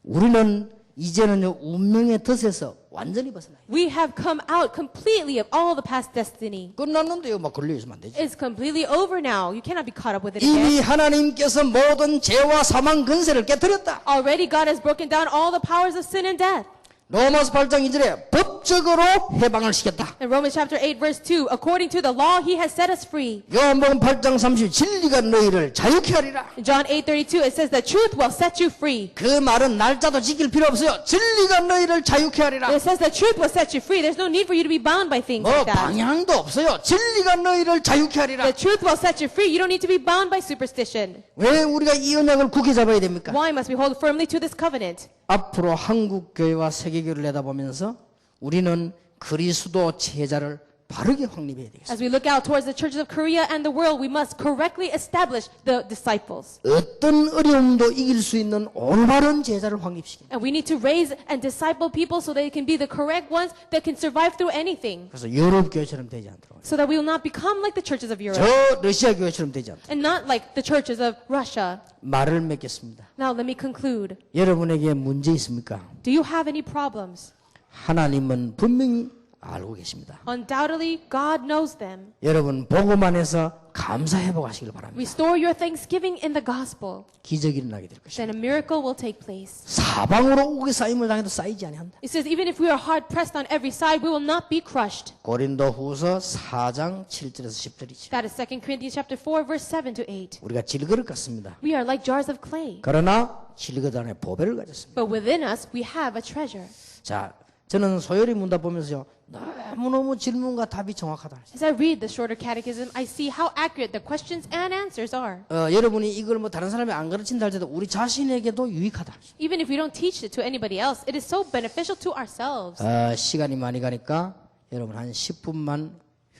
우리는 이제는요 운명의 덫에서 완전히 벗어나요. We have come out completely of all the past destiny. 끝났는데요, 막 걸려 있으면 안 되지. It's completely over now. You cannot be caught up with it 이미 again. 하나님께서 모든 죄와 사망 근세를 깨뜨렸다. Already God has broken down all the powers of sin and death. 로마서 8장 2절에 법적으로 해방을 시켰다. In Romans chapter 8 verse 2, according to the law, he has set us free. 요한복음 8장 30 진리가 너희를 자유케 하리라. In John 8:32, it says the truth will set you free. 그 말은 날짜도 지킬 필요 없어요. 진리가 너희를 자유케 하리라. It says the truth will set you free. There's no need for you to be bound by things 뭐 like that. 방향도 없어요. 진리가 너희를 자유케 하리라. The truth will set you free. You don't need to be bound by superstition. 왜 우리가 이 언약을 굳게 잡아야 됩니까? Why must we hold firmly to this covenant? 앞으로 한국 교회와 세계 교회를 내다보면서 우리는 그리스도 제자를 바르게 확립해야 되겠습니다. As we look out towards the churches of Korea and the world, we must correctly establish the disciples. 어떤 어려움도 이길 수 있는 올바른 제자를 확립시킵니다. And we need to raise and disciple people so they can be the correct ones that can survive through anything. 그래서 유럽 교회처럼 되지 않도록. So that we will not become like the churches of Europe 저 러시아 교회처럼 되지 않도록. and not like the churches of Russia. 말을 맺겠습니다. Now let me conclude. 여러분에게 문제 있습니까? Do you have any problems? 하나님은 분명히 알고 계십니다. Undoubtedly, God knows them. 여러분 복음 안에서 감사회복하시길 바랍니다. Restore your thanksgiving in the gospel. 기적이 일어나게 될 것입니다. Then a miracle will take place. 사방으로 옥에 쌓임을 당해도 쌓이지 아니한다. It says, even if we are hard pressed on every side, we will not be crushed. 고린도후서 4장 7절에서 10절이죠. That is 2 Corinthians chapter 4, verse 7 to 8. 우리가 질그릇 같습니다. We are like jars of clay. 그러나 질그릇 안에 보배를 가졌습니다. But within us, we have a treasure. 자, 저는 소열이 문답 보면서요. 너무너무 질문과 답이 정확하다. As I read the shorter catechism, I see how accurate the questions and answers are. 여러분이 이걸 뭐 다른 사람이 안 가르친다 할때도 우리 자신에게도 유익하다. Even if we don't teach it to anybody else, it is so beneficial to ourselves. 시간이 많이 가니까 여러분 한 10분만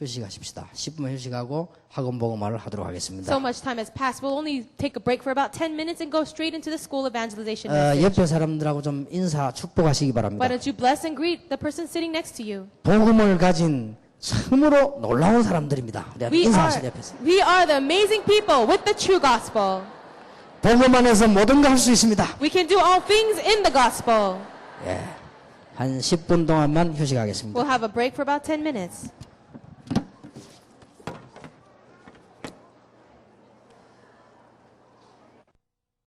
휴식하십시다. 10분만 휴식하고 학원 복음화를 하도록 하겠습니다. So much time has passed. We'll only take a break for about 10 minutes and go straight into the school evangelization message. 옆에 사람들하고 좀 인사 축복하시기 바랍니다. Why don't you bless and greet the person sitting next to you? 복음을 가진 참으로 놀라운 사람들입니다. 우리 인사하시죠 옆에서. We are the amazing people with the true gospel. 복음 안에서 모든 걸 할 수 있습니다. We can do all things in the gospel. 한 10분 동안만 휴식하겠습니다. We'll have a break for about 10 minutes.